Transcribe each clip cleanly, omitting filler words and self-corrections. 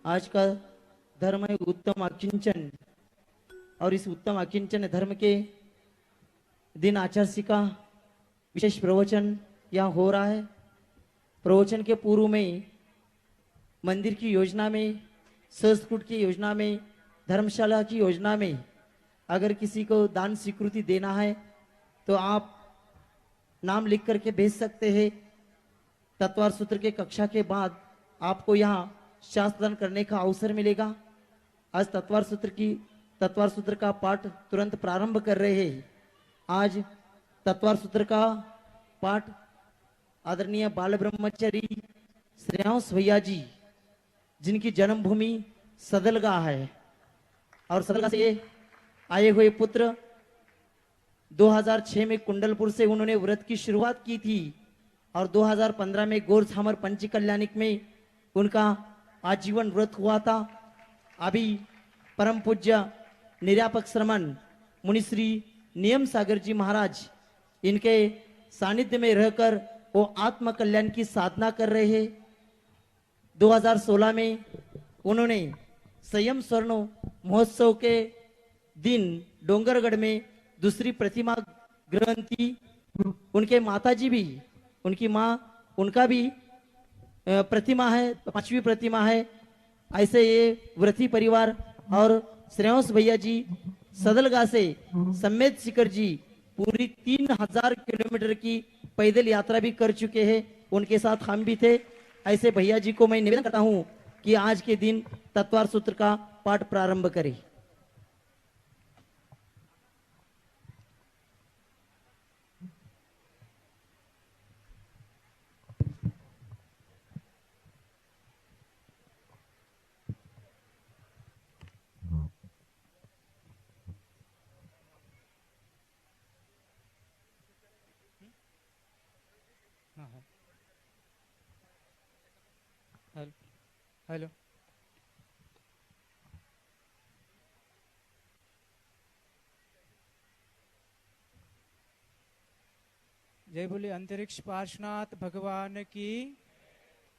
आज का धर्म है उत्तम अकिंचन, और इस उत्तम अकिंचन धर्म के दिन आचार्य का विशेष प्रवचन यहाँ हो रहा है। प्रवचन के पूर्व में मंदिर की योजना में, संस्कृत की योजना में, धर्मशाला की योजना में अगर किसी को दान स्वीकृति देना है तो आप नाम लिख करके भेज सकते हैं। तत्वार सूत्र के कक्षा के बाद आपको यहाँ शास्त्रदान करने का अवसर मिलेगा। आज तत्वार सूत्र का पाठ तुरंत प्रारंभ कर रहे हैं। आज तत्वार सूत्र का पाठ आदरणीय बाल ब्रह्मचारी श्रेयांश भैया जी, जिनकी जन्मभूमि सदलगा है, और सदलगा से आए हुए पुत्र 2006 में कुंडलपुर से उन्होंने व्रत की शुरुआत की थी, और 2015 में गोरछामर पंच कल्याणिक में उनका आजीवन व्रत हुआ था। अभी परम पूज्य निर्यापक श्रमण मुनिश्री नियम सागर जी महाराज इनके सानिध्य में रहकर वो आत्म कल्याण की साधना कर रहे हैं। 2016 में उन्होंने संयम स्वर्ण महोत्सव के दिन डोंगरगढ़ में दूसरी प्रतिमा ग्रहण की। उनके माताजी भी, उनकी माँ, उनका भी प्रतिमा है, 5वीं प्रतिमा है। ऐसे ये व्रती परिवार और श्रेयांश भैया जी सदलगा से सम्मेद शिखर जी पूरी 3000 किलोमीटर की पैदल यात्रा भी कर चुके हैं। उनके साथ हम भी थे। ऐसे भैया जी को मैं निवेदन करता हूं कि आज के दिन तत्वार सूत्र का पाठ प्रारंभ करें। हेलो, जय बोले अंतरिक्ष पार्श्वनाथ भगवान की,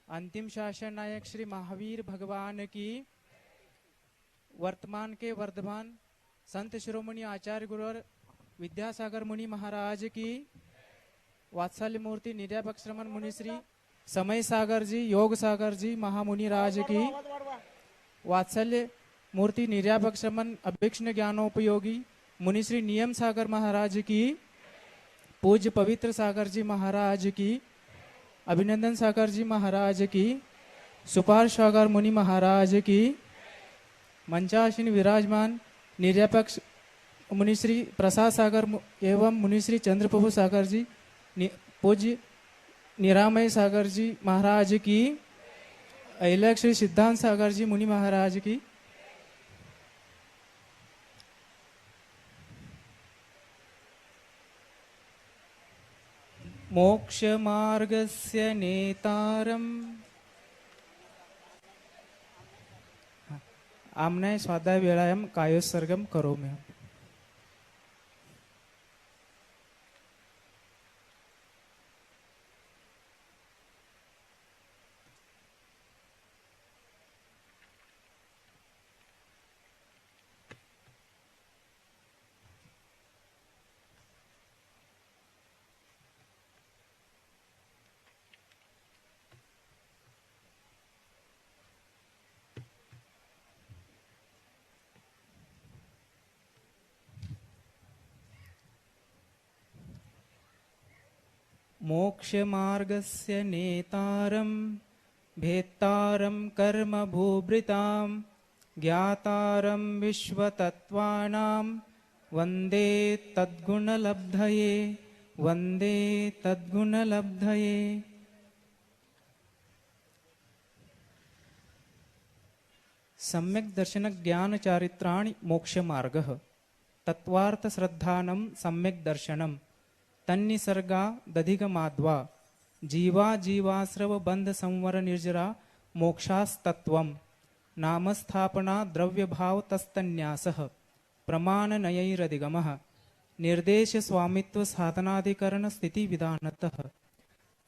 अंतिम शासन नायक श्री महावीर भगवान की, वर्तमान के वर्धमान संत शिरोमणि आचार्य गुरुवर विद्यासागर मुनि महाराज की, वात्सल्य मूर्ति निर्यापक श्रमण मुनि श्री समय सागर जी, योग सागर जी महामुनि राज की, वात्सल्य मूर्ति निर्यापक श्रमण अभिक्षण ज्ञानोपयोगी मुनि श्री नियम सागर महाराज की, पूज्य पवित्र सागर जी महाराज की, अभिनंदन सागर जी महाराज की, सुपार सागर मुनि महाराज की, मंचासीन विराजमान निर्यापक मुनिश्री प्रसाद सागर एवं मुनिश्री चंद्रप्रभु सागर जी, पूज्य निरामय सागर जी महाराज की, अहिलक श्री सिद्धांत सागर जी मुनि महाराज की, मोक्ष मार्गस्य नेतारम आमने स्वाध्याय वेलायाम कायोत्सर्गम करोमि। मोक्ष मार्गस्य नेतारं भेत्तारं कर्म भूभृतां ज्ञातारं विश्वतत्त्वानां वन्दे तद्गुणलब्धये, वन्दे तद्गुणलब्धये। सम्यक् दर्शन ज्ञान चारित्राणि मोक्ष मार्गः, तत्वार्थ श्रद्धानं सम्यक् दर्शनम्, तन्निसर्गा दधिगमाद्वा जीवा जीवाश्रव बंध संवर निर्जरा मोक्षास्तत्वम्, नामस्थापना द्रव्य भाव तस्तन्यासः, प्रमाण नयैरधिगमः, निर्देश स्वामित्व साधनाधिकरण स्थिति विधानतः,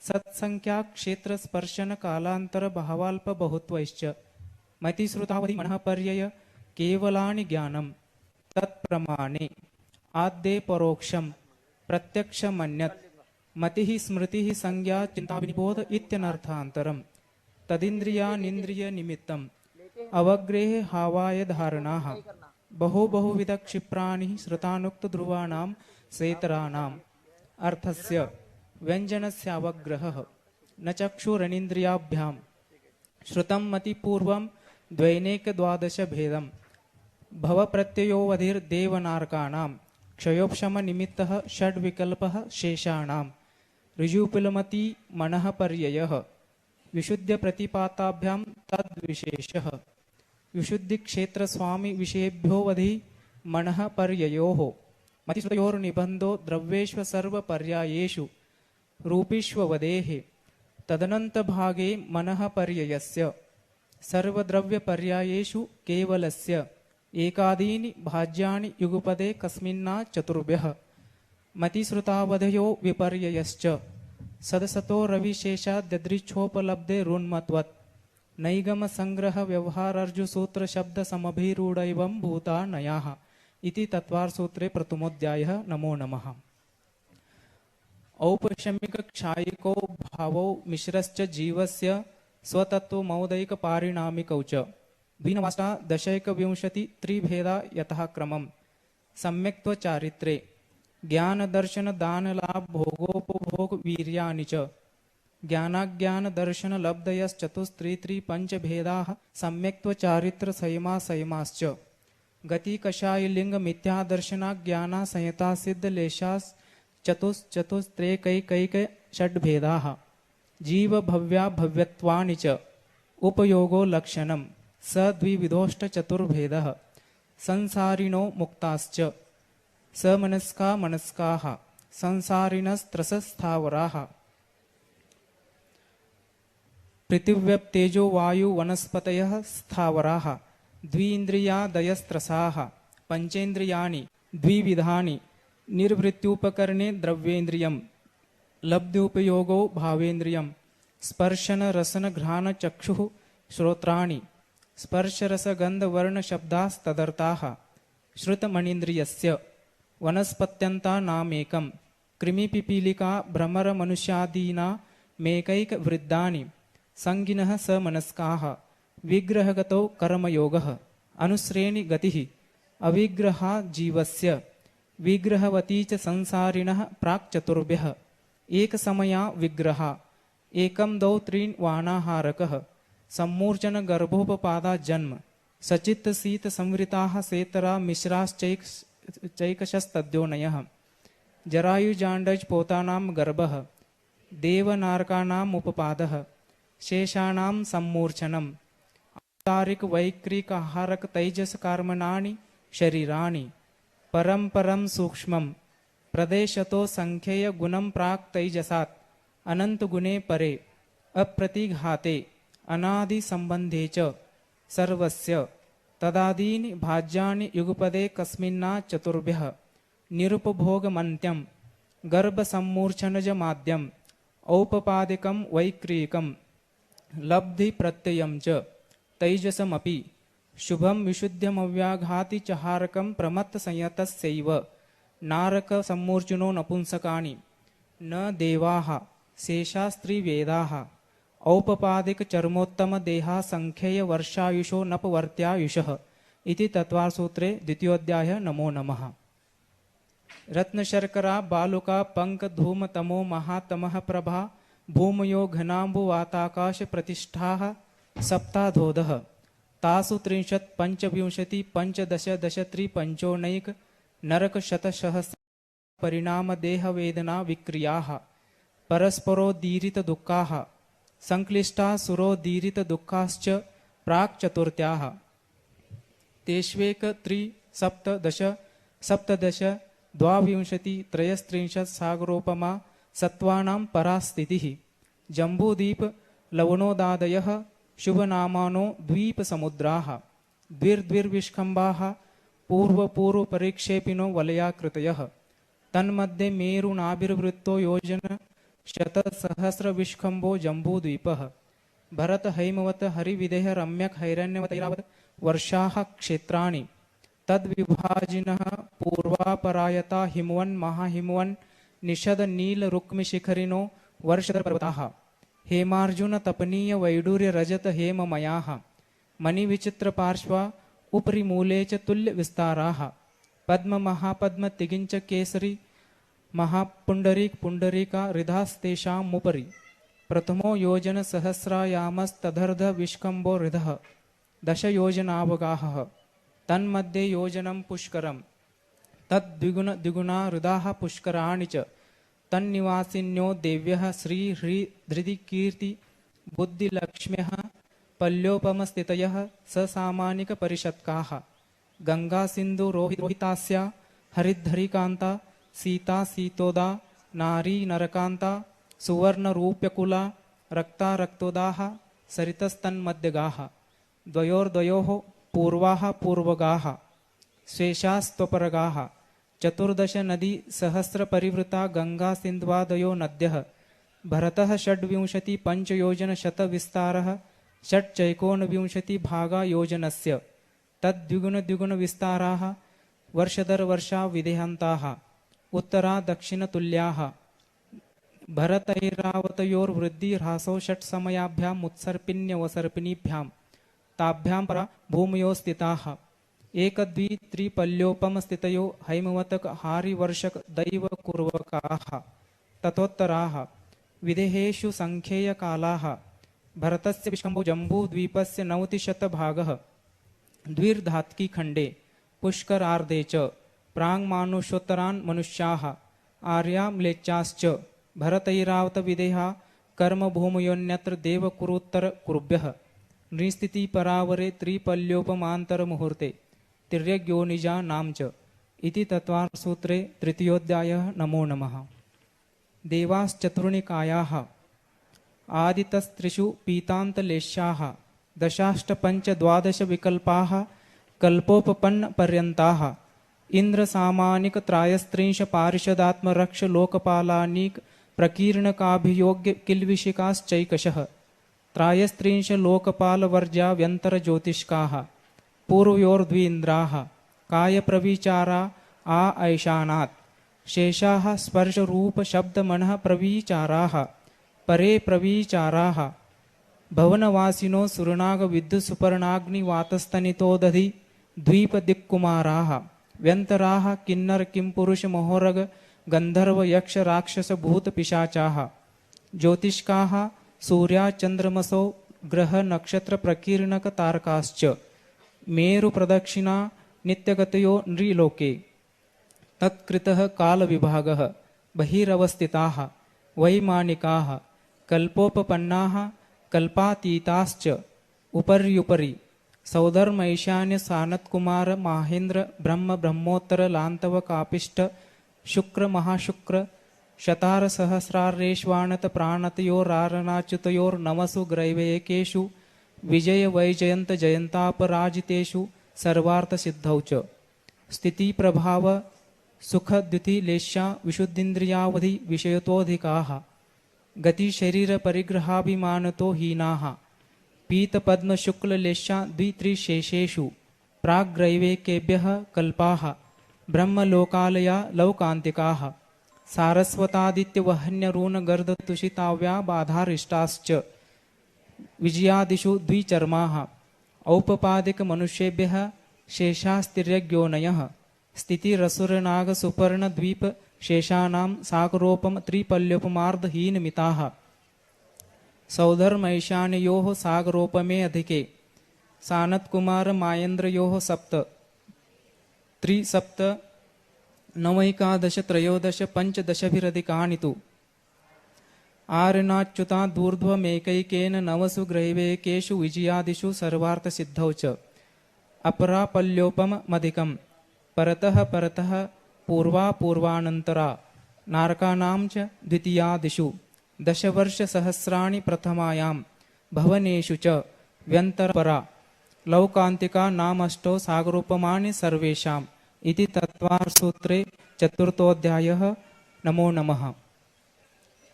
सत्संख्या क्षेत्र स्पर्शन कालांतर भावाल्प बहुत्वैश्च, मतिश्रुतावधि मनः पर्यय केवलानि ज्ञानं तत्प्रमाणे आद्ये परोक्षं प्रत्यक्षमन्यत् मतिः स्मृतिः संज्ञा चिन्ताविनिबोध इत्यनर्थान्तरम् तदिन्द्रियानिन्द्रिय निमित्तम् अवग्रेह हावाय धारणाः बहुविध क्षिप्राणि श्रुतानुक्त ध्रुवाणां सेतराणाम् अर्थस्य व्यञ्जनस्यावग्रहः न चक्षुरनिन्द्रियाभ्यां श्रुतं मतिपूर्वं द्वैनेक द्वादश भेदं भवप्रत्ययोवधिर्देवनारकाणां क्षयोपशम निमित्तः षड्विकल्पः शेषाणां ऋजुकुलमति मनः पर्ययः विशुद्ध प्रतिपाताभ्यां तद्विशेषः विशुद्धि क्षेत्र स्वामी विषयेभ्यो वधि मनः पर्ययोः मतिश्रुतयोर्निबन्धो द्रव्येष्व सर्व पर्यायेषु रूपीष्ववदेः तदनंत भागे मनः पर्ययस्य सर्वद्रव्य पर्यायेषु केवलस्य एकादीनि भाज्यानि युगपदे कस्मिन्ना चतुर्भ्यः मतिश्रुतावधयो विपर्ययश्च सदसतो रविशेषाद्यदृच्छोपलब्धे रुन्मत्वत् नैगम संग्रह व्यवहारार्जु सूत्र शब्द समभिरूढैवं भूता नयाः इति तत्वार सूत्रे प्रथमोऽध्यायः। नमो नमः। औपशमिक क्षायिको भावो मिश्रश्च जीवस्य स्वतत्वमौदैक पारिणामिकौ च द्विनवाष्टादशैकविंशति त्रिभेदा यथाक्रमम् सम्यक्त्व चारित्रे ज्ञान दर्शन दान लाभ भोगोपभोग वीर्यानि च ज्ञानाज्ञान दर्शन लब्धयश्चतुस्त्रि पंच भेदाः सम्यक्त्व चारित्र संयमा संयमाश्च गति कषाय लिंग मिथ्या दर्शना ज्ञाना संयता सिद्ध लेशास चतुस्त्रेकैकैक षड्भेदाः जीव भव्या भव्यत्वानि च उपयोगो लक्षणं स द्विविधोष्ट चतुर्भेदः संसारिणो मुक्ताश्च समनस्का मनस्काः संसारिणस्त्रसस्थावराः पृथिव्यप्तेजो वायु वनस्पतयः स्थावराः द्विन्द्रियादयस्त्रसाः पंचेन्द्रियाणि द्विविधानि निर्वृत्त्युपकरणे द्रव्येन्द्रियं लब्ध्युपयोगो भावेन्द्रियं स्पर्शन रसन घ्राण चक्षुः श्रोत्राणि स्पर्शरसगन्धवर्ण शब्दास्तदर्थाः श्रुतमनीन्द्रियस्य वनस्पत्यन्ता नामेकं कृमिपिपीलिका भ्रमर मनुष्यादीना मेकैक वृद्धानि संगिनः समनस्काः विग्रहगतो कर्मयोगः अनुश्रेणी गतिः अविग्रहा जीवस्य विग्रहवती च संसारिणः प्राक् चतुर्भ्यः एकसमया विग्रहा एकं द्वौ त्रीन् वानाहारकः सम्मूर्छन गर्भोपपादा जन्म सचित्त शीत संवृताः सेतरा मिश्राश्चैकशस्तद्योनयः जरायुजाण्डज पोतानां गर्भः देवनारकानाम् उपपादः शेषाणां सम्मूर्छनम् तारिक वैक्रिक आहारक तैजस कर्मणानि शरीराणि परं परं सूक्ष्मं प्रदेशतो संख्येय गुणं प्राक् तैजसात् अनंत गुणे परे अप्रतिघाते अनादि संबंधे च सर्वस्य तदादीनि भाज्यानि युगपदे कस्मिन्ना चतुर्भ्यः निरुपभोगमन्त्यं गर्भसम्मूर्छनज माद्यम् औपपादिकं वैक्रिकं लब्धि प्रत्ययं च तैजसमपि शुभं विशुद्ध्यमव्याघाति चहारकं प्रमत्त संयतस्यैव नारक सम्मूर्छनो नपुंसकानि न देवाः शेषास्त्रिवेदाः औपपादिक चर्मोत्तम देहा संख्येय वर्षायुषो नपवर्त्यायुषः इति तत्वार सूत्रे द्वितीयोऽध्यायः। नमो नमः। रत्नशर्करा बालुका पंक धूम तमो महातमः प्रभा भूमयो घनाम्बुवाताकाश प्रतिष्ठाः सप्ताधोदः तासु 30 पंचविंशति पंचदश दश त्रिपंचोनैक नरक शतसहस्र परिणाम देह वेदना विक्रियाः परस्परोदीरित दुःखाः संक्लिष्टा सुरोदीरित दुःखाश्च प्राक् चतुर्थ्याः तेष्वेक त्रिसप्तदश सप्तदश द्वाविंशति त्रयस्त्रिंशत् सागरोपमा सत्त्वानां परास्थितिः जम्बूदीप लवणोदादयः शुभनामानो द्वीपसमुद्राः द्विर्द्विर्विष्कम्बाः पूर्वपूर्वपरिक्षेपिनो वलयाकृतयः तन्मध्ये मेरुनाभिर्वृत्तो योजन शतसहस्रविष्कम्भो जम्बूद्वीपः भरत हैमवत हरिविदेह रम्यक हैरण्यवतैरावत वर्षाः क्षेत्राणि तद्विभाजिनः पूर्वापरायता हिमवन् महाहिमवन् निषद नील रुक्मि शिखरिणो वर्षधर पर्वताः हेमार्जुन तपनीय वैडूर्य रजत हेममयाः मणिविचित्र पार्श्वा उपरि मूले च तुल्य विस्ताराः पद्म महापद्म तिगिंच केसरी महापुंडरीक पुंडरीका हृदास्तेषामुपरि प्रथमो योजन सहस्रायामस्तदर्ध विष्कम्भो हृदः दश योजनावगाहः तन्मध्ये योजनं पुष्करं तद्द्विगुण द्विगुणा हृदाः पुष्कराणि च तन्निवासिन्यो देव्यः श्री धृति कीर्ति बुद्धिलक्ष्म्यः पल्योपमस्थितयः ससामानिक परिषत्काः गंगा सिंधु रोहितास्या हरिद्धरिकांता सीता सीतोदा नारी नरकांता सुवर्ण रूप्यकुला रक्ता रक्तोदाः सरितस्तन्मध्यगाः द्वयोर्द्वयोः पूर्वाः पूर्वगाः स्वेषास्त्वपरगाः चतुर्दश नदी सहस्र परिवृता गंगा सिन्ध्वादयो नद्यः भरतः षड्विंशति पंचयोजन शत विस्तारः षट्चैकोनविंशति भागा योजनस्य तद्द्विगुण द्विगुण विस्ताराः वर्षदर वर्षा विदेहान्ताः उत्तरा दक्षिण तुल्याः भरतैरावतयोर्वृद्धि ह्रासो षट् समयाभ्याम् उत्सर्पिण्यवसर्पिणीभ्यां ताभ्यां परा भूमयो स्थिताः एकदवि त्रिपल्योपम स्थितयो हैमवतक हारिवर्षक दैव कुर्वकाः ततोत्तराः विदेहेषु संख्येय कालाः भरतस्य विष्कम्भो जम्बूद्वीपस्य 90% द्विर्धात्की खंडे पुष्करार्धे च प्राङ्मानुषोत्तरान् मनुष्याः आर्या म्लेच्छाश्च भरतैरावत विदेहा कर्मभूमयोन्यत्र देवकुरुत्तर कुरुभ्यः नृस्थिति परावरे त्रिपल्योपमान्तर मुहूर्ते तिर्यग्योनिजा नाम च इति तत्त्वार्थसूत्रे तृतीयोऽध्यायः। नमो नमः। देवाश्चतुर्णिकायाः आदितस्त्रिषु पीतान्तलेश्याः दशाष्टपञ्च द्वादश विकल्पाः कल्पोपपन्न पर्यन्ताः इंद्रसामानिक त्रायस्त्रिंश पारिषदात्मरक्ष लोकपालानीक प्रकीर्णकाभियोग्य किल्विषिकाश्चैकशः त्रायस्त्रिंश लोकपालवर्जा व्यन्तर ज्योतिष्काः पूर्वयोर्द्वीन्द्राः कायप्रविचारा आ ऐशानात् शेषाः स्पर्शरूप शब्दमनः प्रविचाराः परे प्रविचाराः भवनवासिनो सुरनाग विद्युत् सुपर्णाग्निवातस्तनितोदधि द्वीपदिक्कुमाराः व्यन्तराः किन्नर किंपुरुष महोरग गंधर्व यक्ष राक्षस भूत पिशाचाः ज्योतिष्काः सूर्या चंद्रमसो ग्रह नक्षत्र प्रकीर्णक तारकाश्च मेरु प्रदक्षिणा नित्यगतयो नृलोके तत्कृतः काल विभागः बहिरवस्थिताः वैमानिकाः कल्पोपपन्नाः कल्पातीताश्च उपर्युपरि सौधर्म ईशान्य सानत्कुमार माहेन्द्र ब्रह्म ब्रह्मोत्तर लांतव कापिष्ट शुक्र महाशुक्र शतार सहस्रारेश्वाणत प्राणतयोरारणाच्युतयोर नमसु ग्रैवेकेषु विजय वैजयंत जयंतापराजितेषु सर्वार्थ सिद्धौ च स्थिति प्रभाव सुख द्युति लेश्या विशुद्धिन्द्रियावधि विषयतोऽधिकाः गति शरीर परिग्रहाभिमानतो हीनाः पीत पद्म शुक्ल लेश्या द्वित्रिशेषेषु प्राग्रैवेकेभ्यः कल्पाः ब्रह्मलोकालया लौकान्तिकाः सारस्वतादित्यवहन्यरून गर्द तुषिताव्या बाधारिष्टाश्च विजयादिषु द्विचर्माः औपपादिक मनुष्येभ्यः शेषास्तिर्यज्ञोनयः स्थितिरसुरनाग सुपर्ण द्वीप शेषानां सागरोपम त्रिपल्योपमार्धहीनमिताः सौधर्मैशान्ययोः सागरोपमे अधिके सानत्कुमार मायेन्द्रयोः सप्त त्रिसप्त नवैकादश त्रयोदश पंचदशभिरधिकानि तु आरणाच्युता दूर्ध्वमेकैकेन नवसु ग्रैवेकेषु विजयादिषु सर्वार्थसिद्धौ च अपरापल्योपमधिकं परतः परतः पूर्वा पूर्वानन्तरा नारकानां च द्वितीयादिषु दशवर्षसहस्राणि प्रथमायां भवनेषु च व्यन्तरपरा लौकान्तिका नामष्टौ सागरोपमानि सर्वेषाम् इति तत्त्वार्थसूत्रे चतुर्थोऽध्यायः। नमो नमः।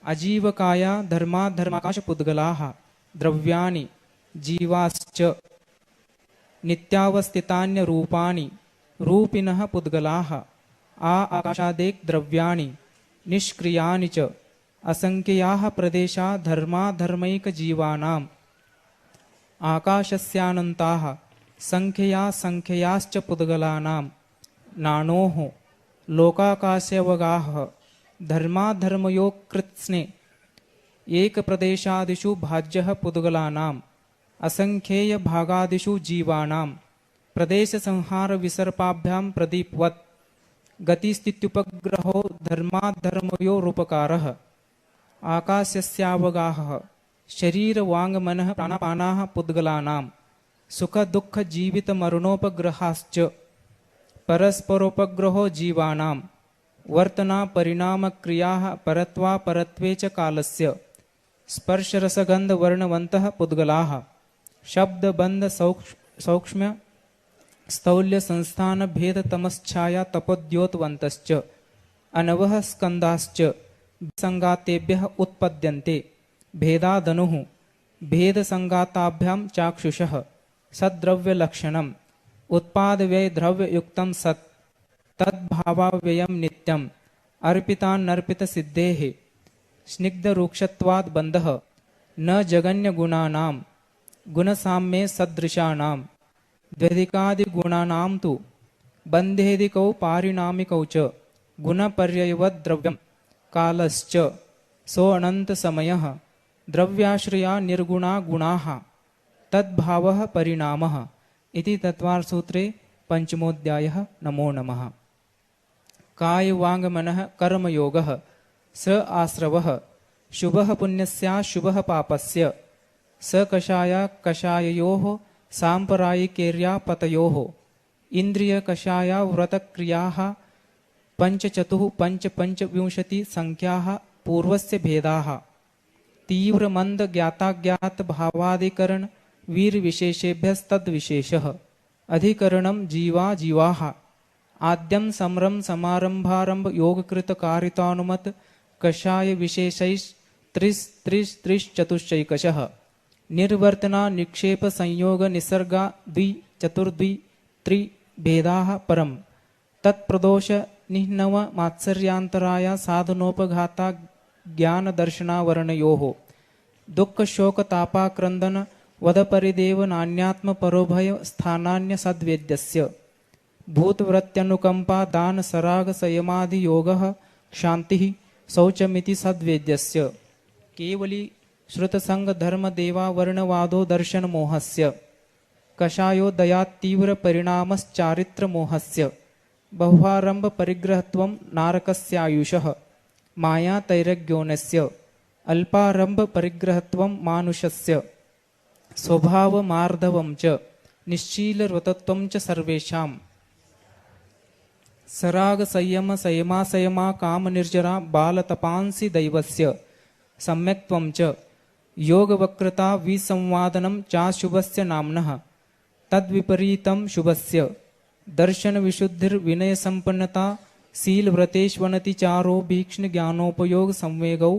अजीवकाया धर्माधर्माकाशपुद्गलाः द्रव्याणि जीवाश्च नित्यावस्थितान्य रूपाणि रूपिणः पुद्गलाः आकाशादेक द्रव्याणि निष्क्रियानि च असंख्याः प्रदेशा धर्माधर्मैक जीवानाम् आकाशस्यानन्ताः संख्याश्च पुद्गलानां नानोः लोकाकाशवगाः धर्माधर्मयोकृत्स्ने एकप्रदेशादिषु भाज्यः पुद्गलानाम् असंख्येय भागादिषु जीवानां प्रदेशसंहारविसर्पाभ्यां प्रदीपवत् गतिस्थित्युपग्रहो धर्माधर्मयोरुपकारः आकाशस्यावगाः शरीरवाङ्मनः प्राणापानाः पुद्गलानां सुखदुःखजीवितमरणोपग्रहाश्च परस्परोपग्रहो जीवानां वर्तनापरिणामक्रियाः परत्वापरत्वे च कालस्य स्पर्शरसगन्धवर्णवन्तः पुद्गलाः शब्दबन्धसौक्ष्म्य स्थौल्यसंस्थानभेदतमश्छाया तपोद्योतवन्तश्च अनवः स्कन्धाश्च संगातेभ्यः उत्पद्यन्ते भेदादनुः भेदसंगाताभ्यां चाक्षुषः सद्द्रव्यलक्षणम् उत्पादव्ययद्रव्ययुक्तं सत् तद्भावाव्ययं नित्यम् अर्पितानर्पितसिद्धेः स्निग्धरूक्षत्वाद् बन्धः न जगन्यगुणानां गुणसाम्ये सदृशानां द्व्यधिकादिगुणानां तु बन्धेदिकौ पारिणामिकौ च गुणपर्ययवद् द्रव्यं कालश्च सोऽनन्तसमयः द्रव्याश्रया निर्गुणा गुणाः तद्भावः परिणामः इति तत्त्वार्थसूत्रे पंचमोऽध्यायः। नमो नमः। काय वाङ् मनः कर्मयोगः स आश्रवः शुभः पुण्यस्याशुभः पापस्य स कषाय कषाययोः साम्प्रदायिकैर्यापतयोः इन्द्रियकषाया व्रतक्रियाः पञ्चविंशति संख्याः पूर्वस्य भेदाः तीव्रमन्द ज्ञाताज्ञात भावादिकरण वीर विशेषेभ्यस्तद्विशेषः अधिकरणं जीवा जीवाः आद्यं समरं समारंभारंभ योगकृत कारितानुमत कषाय विशेषैस्त्रिश्चतुश्चैकशः निर्वर्तना निक्षेप संयोग निसर्गा द्वि चतुर्द्वि त्रि भेदाः परम् तत्प्रदोष निह्नव मात्सर्यान्तराया साधनोपघाता ज्ञान दर्शनावरणयोः दुःख शोक तापाक्रंदन वदपरिदेव नान्यात्म परोभय स्थानान्य सद्वेद्यस्य भूतवृत्त्यनुकंपा दान सराग संयमादि योगः शांतिः शौचमिति सद्वेद्यस्य केवली श्रुतसंग धर्म देवा वर्णवादो दर्शन मोहस्य कषायो दयातीव्र परिणामश्चारित्र मोहस्य बहुआरंभ परिग्रहत्वं नारकस्यायुषः माया तैरज्ञोनस्य अल्पारंभ परिग्रहत्वं मानुषस्य स्वभाव मार्दवं च निश्चीलव्रतत्वं च सर्वेषां सराग संयम संयमा काम निर्जरा बालतपांसि दैवस्य सम्यक्त्वं च योगवक्रता विसंवादनं चाशुभस्य नाम्नः तद्विपरीतं शुभस्य दर्शन विशुद्धिर्विनय संपन्नता शील व्रतेष्वनति चारो भीक्ष्ण ज्ञानोपयोग संवेगौ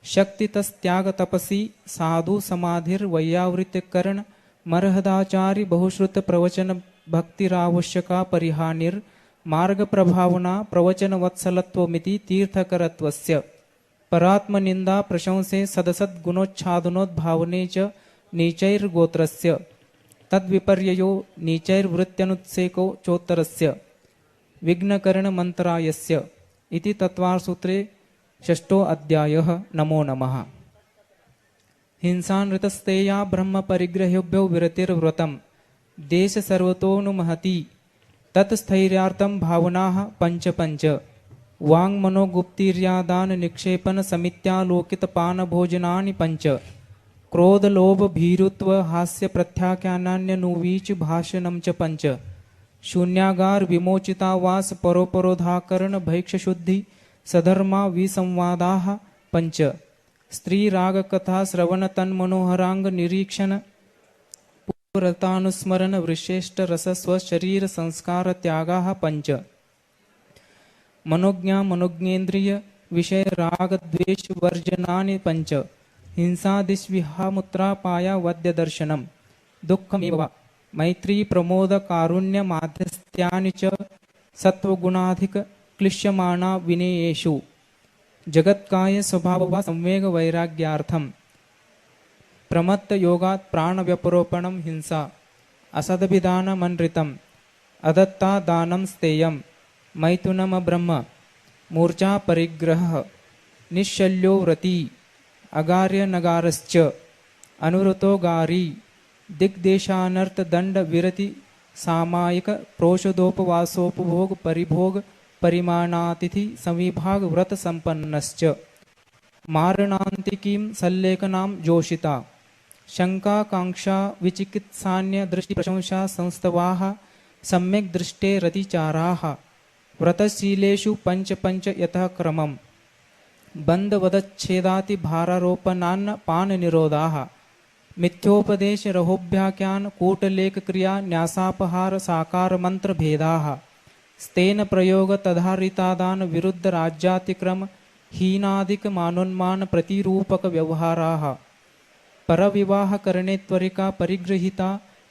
शक्तितस्त्याग तपसी साधु समाधिर्वैयावृत्यकरण मरहदाचारि बहुश्रुत प्रवचन भक्तिरावश्यका परिहानिर मार्ग प्रभावना प्रवचन वत्सलत्वमिति तीर्थकरत्वस्य परात्मनिंदा प्रशंसे सदसद् गुणोच्छादनोद्भावने च नीचैर्गोत्रस्य तद्विपर्ययो नीचैर्वृत्त्यनुत्सेको चोत्तरस्य विघ्नकरण मंत्रायस्य इति तत्त्वार्थसूत्रे षष्ठो अध्यायः। नमो नमः। हिंसानृतस्तेया ब्रह्म परिग्रहेभ्यो विरतिर्व्रतं देश सर्वतोऽनुमहति तत्स्थैर्यार्थं भावनाः पंच वाङ् मनोगुप्तिर्यादान निक्षेपन समित्यालोकितपान भोजनानि पंच क्रोध लोभ भीरुत्व हास्य प्रत्याख्यानान्यनुवीच भाषणं च पंच शून्यागार विमोचिता वास परोपरोधाकरण भैक्षशुद्धि सधर्मा विसंवादाः पंच स्त्री राग कथा श्रवण तन्मनोहरांग निरीक्षण पूर्वरतानुस्मरण वृषेष्ट रस स्वशरीर संस्कार त्यागाः पंच मनोज्ञा मनोज्ञेन्द्रिय विषय राग द्वेष वर्जनानि पंच हिंसादिष्विहामुत्रापाया वद्यदर्शनम् दुःखमेव मैत्री प्रमोद कारुण्य माध्यस्थ्यानि च सत्वगुणाधिक क्लिश्यमाना विनेयेषु जगत्काय स्वभाव संवेग वैराग्यार्थम प्रमत्त योगात् प्राण व्यपरोपणम हिंसा असदभिधानमनृतम अदत्ता दानं स्तेयं मैथुनम ब्रह्म मूर्छा परिग्रह निश्शल्यो व्रती अगार्य नगारश्च अनुरतो गारी दिग्देशानर्थ दंड विरति सामायिक प्रोषदोपवासोपभोग परिभोग परिमाणातिथि सविभाग व्रत संपन्नश्च मारणांतिकीं सल्लेखनां जोषिता शंका कांक्षा विचिकित्सान्य दृष्टि प्रशंसा संस्तवाः सम्यक् दृष्टे रतिचाराः व्रतशीलेषु पंच पंच यतः क्रमम् बंधवदच्छेदाति भारारोपणान्न पान निरोधाः मिथ्योपदेश रहोभ्याख्यान कूटलेख क्रिया न्यासापहार साकार मंत्र भेदाः स्तेन प्रयोग तधारितादान विरुद्ध राज्यातिक्रम हीनादिक मानोन्मान प्रतिरूपक व्यवहाराः परविवाह करणे त्वरिका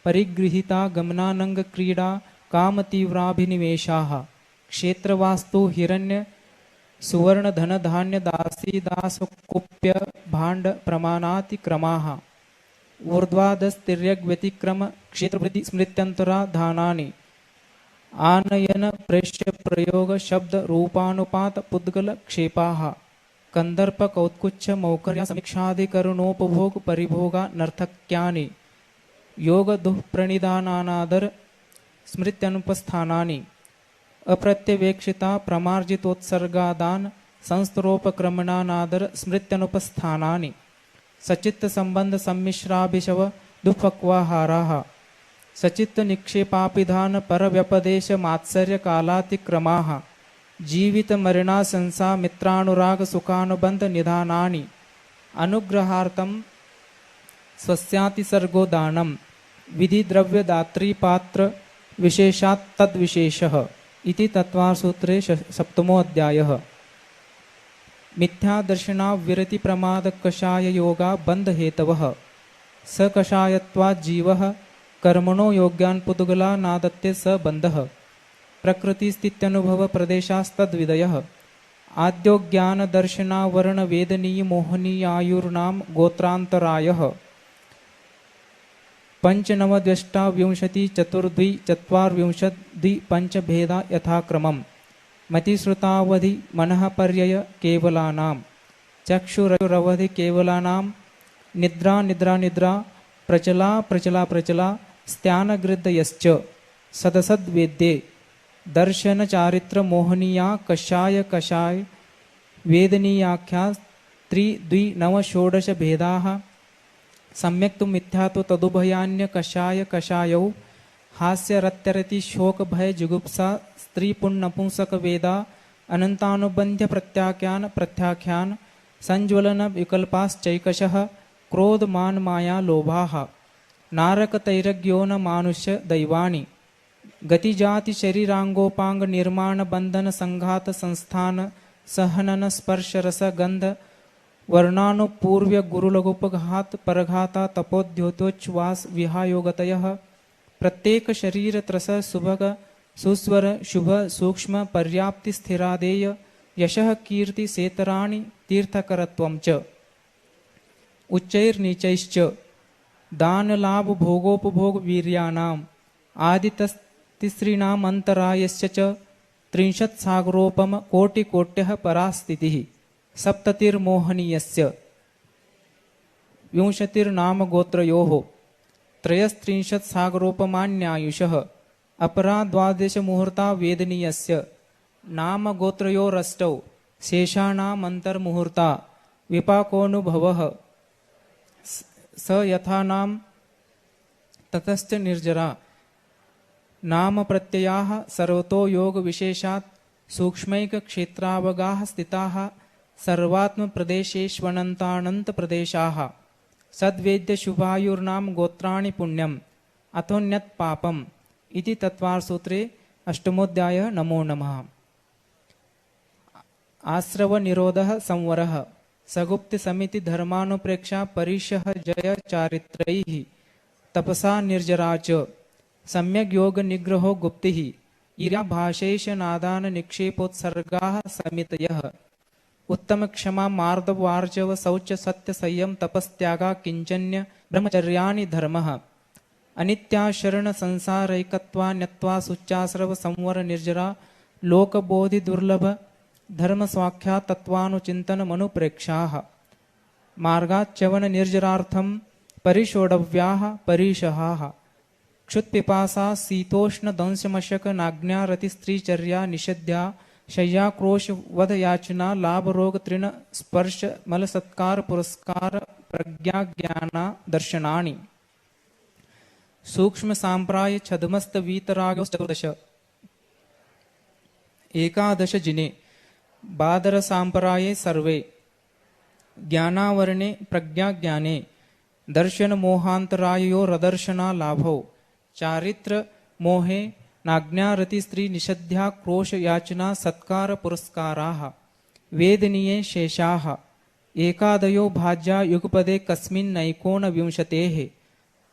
परिगृहिता गमनानंग क्रीडा काम तीव्राभिनिवेशाः क्षेत्रवास्तु हिरण्य सुवर्ण धन धान्य दासी दास कुप्य भांड प्रमाणाति क्रमाः ऊर्ध्वाधस्तिर्यग् व्यतिक्रम क्षेत्रवृद्धि स्मृत्यंतरा धानानि आनयन प्रेष्य प्रयोग शब्द रूपानुपात पुद्गल क्षेपाः कंदर्प कौत्कुच्छ मौखर्य समीक्षाधिकरणोपभोग परिभोगा नर्थक्यानि योग दुःप्रणिधानानादर स्मृत्यनुपस्थानानि अप्रत्यवेक्षिता प्रमार्जितोत्सर्गादान संस्तरोपक्रमणानादर स्मृत्यनुपस्थानानि सचित्त संबंध सम्मिश्राभिषव दुःपक्वाहाराः सचित्त निक्षेपापिधान पर व्यपदेश मात्सर्य कालातिक्रमाः जीवित मरणा संसा मित्रानुराग सुखानुबंध निधानानि अनुग्रहार्थम स्वस्यातिसर्गो दानम विधि द्रव्य दात्री पात्र विशेषात् तद्विशेषः इति तत्त्वसूत्रे सप्तमो अध्यायः मिथ्या दर्शना विरति प्रमाद कषाय योगा बंध हेतवः स कषायत्वात् जीवः कर्मणो योग्यान पुद्गला नादत्ते स बंधः प्रकृति स्थित्यनुभव प्रदेशास्तद्विदयः आद्यो ज्ञान दर्शना वर्ण वेदनीय मोहनीयायुर्नाम गोत्रांतरायः पंचनवद्यष्टा विंशति चतुर्द्वि चत्वार्विंशद्वि पंच भेदा यथाक्रमम् मतिश्रुतावधि मनः पर्यय केवलानां चक्षुरवधि केवलानां निद्रा निद्रा निद्रा प्रचला प्रचला प्रचला स्त्यानगृद्धयश्च सदसद्वेद्ये दर्शन चारित्र मोहनीया कषाय कषाय वेदनीयाख्या त्रि नव षोडश भेदाः सम्यक् तु मिथ्या तो तदुभयान्य कषाय कषायौ हास्य रत्यरति शोक भय जुगुप्सा स्त्री पुण्नपुंसक वेदा अनंतानुबंध्य प्रत्याख्यान संज्वलन विकल्पाश्चैकशः क्रोध मान माया लोभाः नारक तैरज्ञो न मानुष्य दैवानि गति जाति शरीरांगोपांग निर्माण बंधन संघात संस्थान सहनन स्पर्श रस गंध वर्णानुपूर्व्य गुरुलघुपघात परघाता तपोद्योतोच्छ्वास विहायोगतयः प्रत्येक शरीर त्रस सुभग सुस्वर शुभ सूक्ष्म पर्याप्ति स्थिरादेय यशः कीर्ति सेतराणि तीर्थकरत्वं च उच्चैर्नीचैश्च दान लाभ भोगोपभोग वीर्याणाम् आदितस्तिसॄणाम् अंतरायस्य च 30 सागरोपम कोटिकोट्यः परास्थितिः सप्ततिर्मोहनीयस्य विंशतिर्नाम गोत्रयोः 33 सागरोपमान्यायुषः अपरा 12 मुहूर्ता वेदनीयस्य नाम गोत्रयोरष्टौ शेषाणामन्तर्मुहूर्ता विपाकोऽनुभवः स यथा नाम ततश्च निर्जरा नाम प्रत्ययाः सर्वतो योग विशेषात् सूक्ष्मैक क्षेत्रावगाः स्थिताः सर्वात्म प्रदेशेष्वनन्तानंत प्रदेशाः सद्वेद्य शुभायुर्नाम गोत्राणि पुण्यम् अथोन्यत् पापम् इति तत्त्वसूत्रे अष्टमोऽध्यायः। नमो नमः। आश्रव निरोधः संवरः सगुप्त समिति धर्मानुप्रेक्षा परिशः जय चारित्रैः तपसा निर्जरा च सम्यग् योग निग्रहो गुप्तिः इरा भाषेश नादान निक्षेपोत्सर्गाः समितयः उत्तम क्षमा मार्दवार्जव शौच सत्य संयम तपस्त्यागा किंचन्य ब्रह्मचर्याणि धर्मः अनित्या शरण संसारैकत्वा न्यत्वा सुच्चाश्रव संवर निर्जरा लोकबोधि दुर्लभ धर्म स्वाख्या तत्वानुचिंतन मनुप्रेक्षाः मार्गाच्चवन निर्जरार्थम परिषोडव्याः परिशहाः क्षुत्पिपासा शीतोष्ण दंशमशक नाज्ञा रति स्त्रीचर्या निषेध्या शय्या क्रोश वध याचना लाभ रोग तृण स्पर्श मल सत्कार पुरस्कार प्रज्ञा ज्ञाना दर्शनानि सूक्ष्म सांप्राय छदमस्त वीतराग चतुर्दश एकादश जिने बादर सांप्राये सर्वे ज्ञानावरणे प्रज्ञा ज्ञाने दर्शन मोहांतरायो रदर्शना लाभो चारित्र मोहे नाज्ञारति स्त्री निषद्ध्या क्रोश याचना सत्कार पुरस्काराः वेदनीये शेषाः एकादयो भाज्या युगपदे कस्मिन् नैकोनविंशतेः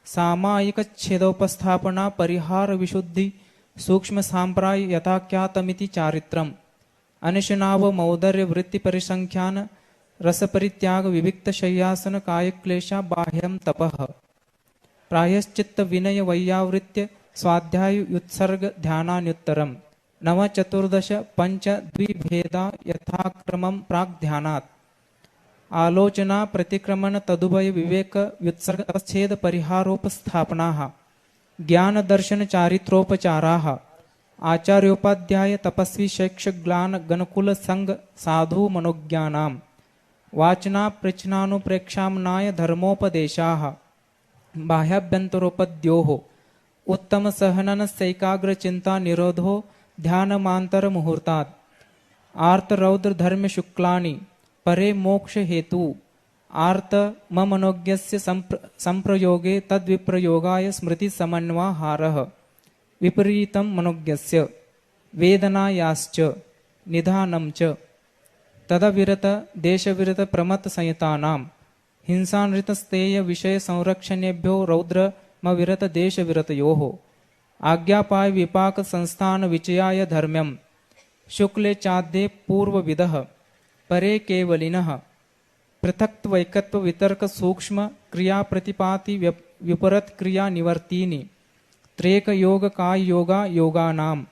सामायिकच्छेदोपस्थापना परिहार विशुद्धि सूक्ष्म सांप्राय यथाख्यातमिति चारित्रम् अनशनाव मौदर्य वृत्ति परिसंख्यान रस परित्याग विविक्त शय्यासन कायक्लेशा बाह्यम तपः प्रायश्चित्त विनय वैयावृत्य स्वाध्याय युत्सर्ग ध्यानान्युत्तरम् नव चतुर्दश पंच द्विभेदा यथाक्रमं प्राक् ध्यानात् आलोचना प्रतिक्रमण तदुभय विवेक व्युत्सर्ग तपच्छेद परिहारोपस्थापनाः ज्ञान दर्शन चारित्रोपचाराः आचार्योपाध्याय तपस्वी शैक्षक ग्लान गणकुल संग साधु मनोज्ञानाम् वाचना पृच्छनानुप्रेक्षामनाय धर्मोपदेशाः बाह्याभ्यन्तरोपद्योः उत्तम सहनन सैकाग्र चिंता निरोधो ध्यानमांतर मुहूर्तात् आर्त रौद्र धर्म शुक्लानि परे मोक्ष हेतु आर्त ममनोज्ञस्य संप्रयोगे तद्विप्रयोगाय स्मृति समन्वाहारः विपरीतं मनोज्ञस्य वेदनायाश्च निधानं च तदविरत देशविरत प्रमत संहितानां हिंसानृत स्तेय विषय संरक्षणेभ्यो रौद्र मविरत देश विरतयोः आज्ञापाय विपाक संस्थान विचयाय धर्म्यम् शुक्ले चाद्ये पूर्वविदः परे केवलिनः पृथक्त्वैकत्व वितर्क सूक्ष्म क्रिया प्रतिपाति विपरत क्रिया निवर्तीनि त्रेक योग काय योगा योगानाम्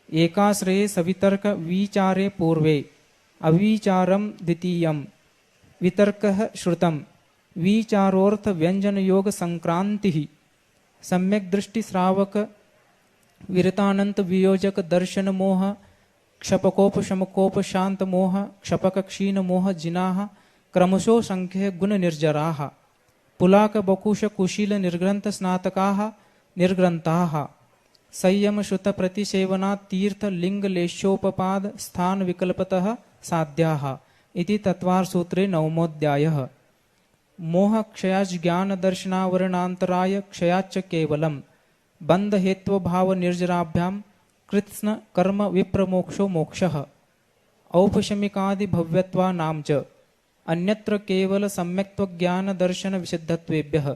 एकाश्रये सवितर्क विचारे पूर्वे अविचारं द्वितीयम् वितर्कः श्रुतम् विचारोर्थ व्यंजन योग संक्रांतिः सम्यक दृष्टि श्रावक विरतानंत वियोजक दर्शन मोह क्षपकोप शमकोप शांत मोह क्षपक क्षीण मोह जिनाः क्रमशो संख्य गुण निर्जराः पुलाक बकुश कुशील निर्ग्रंथ स्नातकाः निर्ग्रंथाः संयम श्रुत प्रतिसेवना तीर्थ लिंग लेशोपपाद स्थान विकल्पतः साध्याः इति तत्वार सूत्रे नवमोऽध्यायः मोह क्षयाच ज्ञान दर्शनावरणांतराय क्षयाच केवलम बंध हेत्व भाव निर्जराभ्याम कृत्स्न कर्म विप्रमोक्षो मोक्षः औपशमिकादि भव्यत्वा नाम च अन्यत्र केवल सम्यक्त्व ज्ञान दर्शन विसिद्धत्वेभ्यः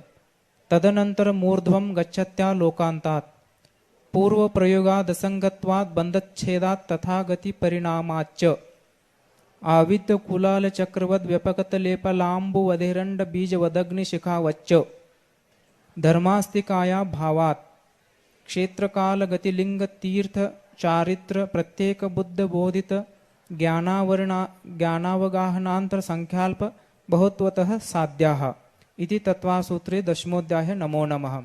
तदनंतर मूर्ध्वं गच्छत्या लोकांतात् पूर्व प्रयोगादसंगत्वात् बंधच्छेदात् तथा गति परिणामाच्च आविद्य कुलाल चक्रवद व्यपकत लेपलांबु वधेरंड बीज वदग्नि शिखावच्च धर्मास्तिकाया भावात् क्षेत्र काल गतिलिंग तीर्थ चारित्र प्रत्येक बुद्ध बोधित ज्ञानावगाहनांतर संख्याल्प बहुत्वतः साध्याः इति तत्वासूत्रे दशमोऽध्यायः नमो नमः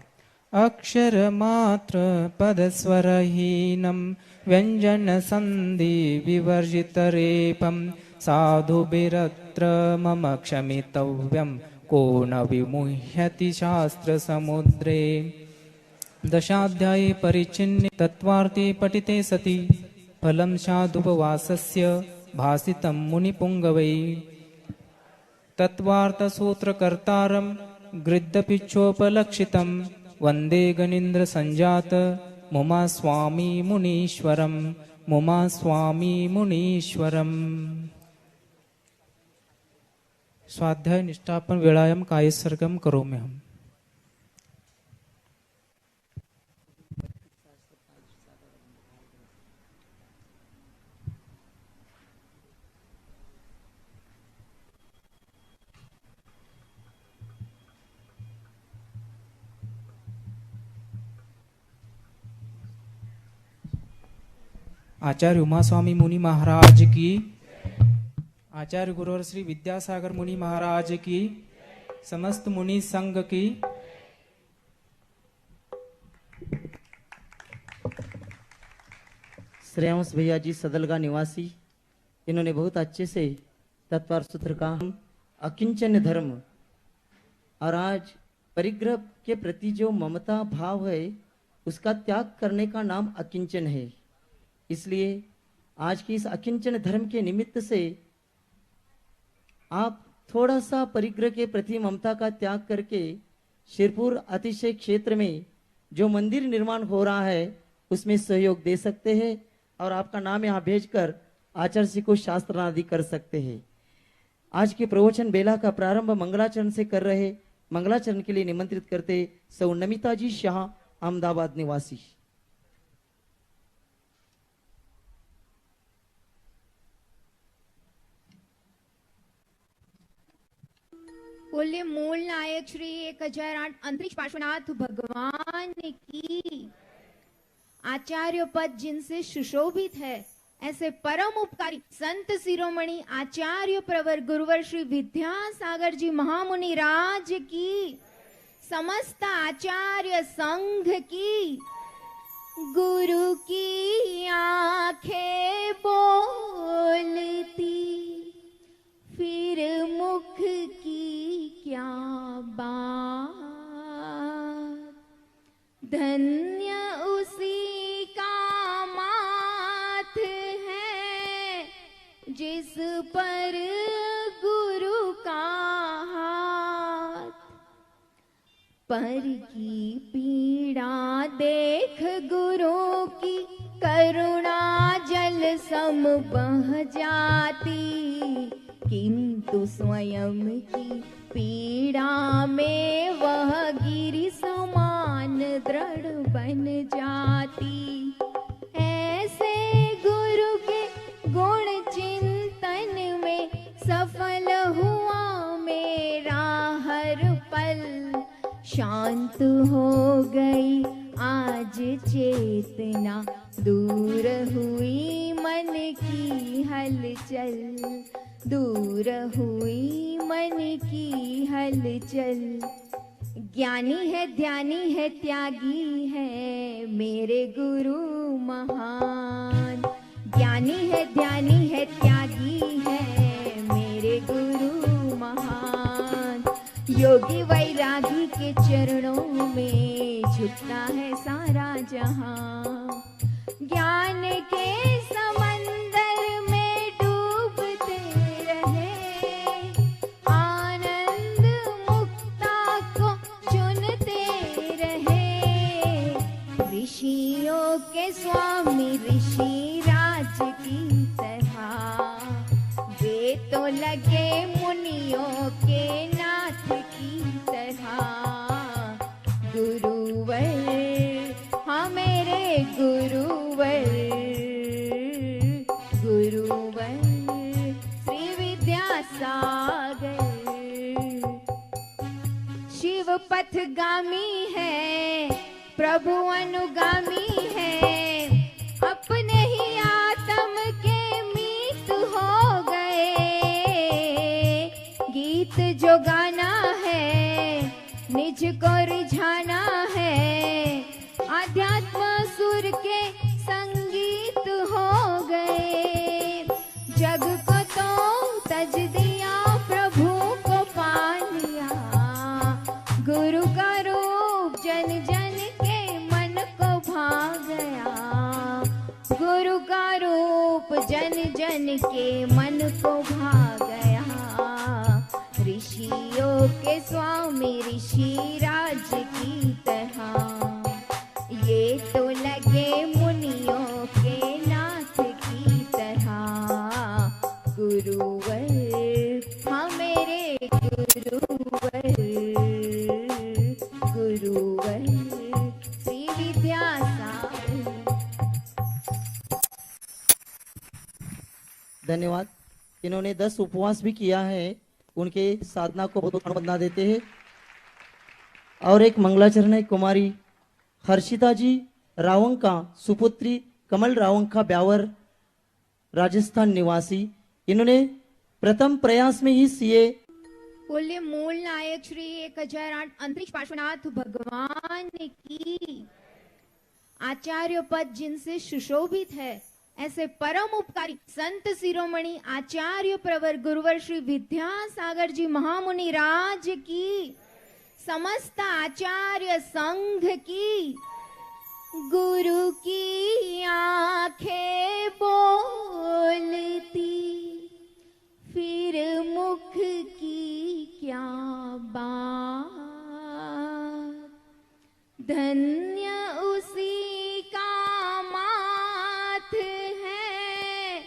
अक्षर मात्र पदस्वरहीनं व्यंजन संधि विवर्जितरेपं साधुभिरत्र मम क्षमितव्यं को न विमुह्यति शास्त्र समुद्रे दशाध्याये परिचिन्ने तत्वार्थे पठिते सति फलं साधुपवासस्य भासितं मुनिपुङ्गवै तत्वार्थसूत्रकर्तारं गृद्धपिच्छोपलक्षितं वन्दे गणीन्द्र संजात मुमा स्वामी मुनीश्वरं मुमा स्वामी मुनीश्वरम्। स्वाध्याय निष्ठापन वेलायाम काय सरगम करो में हम। आचार्य उमा स्वामी मुनि महाराज की, आचार्य गुरुवर श्री विद्यासागर मुनि महाराज की, समस्त मुनि संघ की। श्रेयांश भैया जी सदलगा निवासी, इन्होंने बहुत अच्छे से तत्पर सूत्र का अकिंचन धर्म और आज परिग्रह के प्रति जो ममता भाव है उसका त्याग करने का नाम अकिंचन है। इसलिए आज की इस अकिंचन धर्म के निमित्त से आप थोड़ा सा परिग्रह के प्रति ममता का त्याग करके शिरपुर अतिशय क्षेत्र में जो मंदिर निर्माण हो रहा है उसमें सहयोग दे सकते हैं और आपका नाम यहाँ भेजकर आचार्य जी को शास्त्र आदि कर सकते हैं। आज के प्रवचन बेला का प्रारंभ मंगलाचरण से कर रहे, मंगलाचरण के लिए निमंत्रित करते सौ नमिता जी शाह, अहमदाबाद निवासी। बोले मूल नायक श्री 1008 अंतरिक्ष पार्श्वनाथ भगवान की। आचार्य पद जिनसे सुशोभित है ऐसे परम उपकारी संत शिरोमणि आचार्य प्रवर गुरुवर श्री विद्यासागर जी महामुनि राज की, समस्त आचार्य संघ की। गुरु की आंखें बोलती फिर मुख की क्या बात, धन्य उसी का माथ है जिस पर गुरु का हाथ। पर की पीड़ा देख गुरु की करुणा जल सम बह जाती, किंतु स्वयं की पीड़ा में वह गिरि समान दृढ़ बन जाती। ऐसे गुरु के गुण चिंतन में सफल हुआ मेरा हर पल। शांत हो गई आज चेतना, दूर हुई मन की हलचल, दूर हुई मन की हलचल। ज्ञानी है ध्यानी है त्यागी है मेरे गुरु महान, ज्ञानी है ध्यानी है त्यागी है मेरे गुरु महान। योगी वैरागी के चरणों में झुकता है सारा जहां, ज्ञान के समंदर में डूबते रहे, आनंद मुक्ता को चुनते रहे। ऋषियों के स्वामी ऋषि राज की तरह, वे तो लगे मुनियों के नाथ की तरह। गुरुवर हाँ मेरे गुरुवर, गुरुवर श्री विद्यासागर। शिव पथगामी है प्रभु अनुगामी है, अपने ही आत्म के मीत हो गए। गीत जो गाना है निज को रिझाना है, आध्यात्म सुर के संगीत हो गए। जग को तो तज दिया प्रभु को पा लिया, गुरु का रूप जन जन के मन को भा गया, गुरु का रूप जन जन के मन को भा गया। ऋषियों के स्वामी ऋषि राज की तरह, ये तो लगे मुनियों के नाथ की तरह। गुरुवर हाँ मेरे धन्यवाद। इन्होंने 10 उपवास भी किया है, उनके साधना को बहुत बंदा देते हैं। और एक मंगलाचरण है कुमारी हर्षिता जी रावंका, सुपुत्री कमल रावंका ब्यावर, राजस्थान निवासी। इन्होंने प्रथम प्रयास में ही सीए बोलिए मूल नायक श्री 1008 अंतरिक्ष पार्श्वनाथ भगवान की। आचार्य पद जिनसे सुशोभित है, ऐसे परम उपकारी संत शिरोमणि आचार्य प्रवर गुरुवर श्री विद्यासागर जी महामुनि राज की, समस्त आचार्य संघ की। गुरु की आंखें बोलती, फिर मुख की क्या बात। धन्य उसी का माथ है,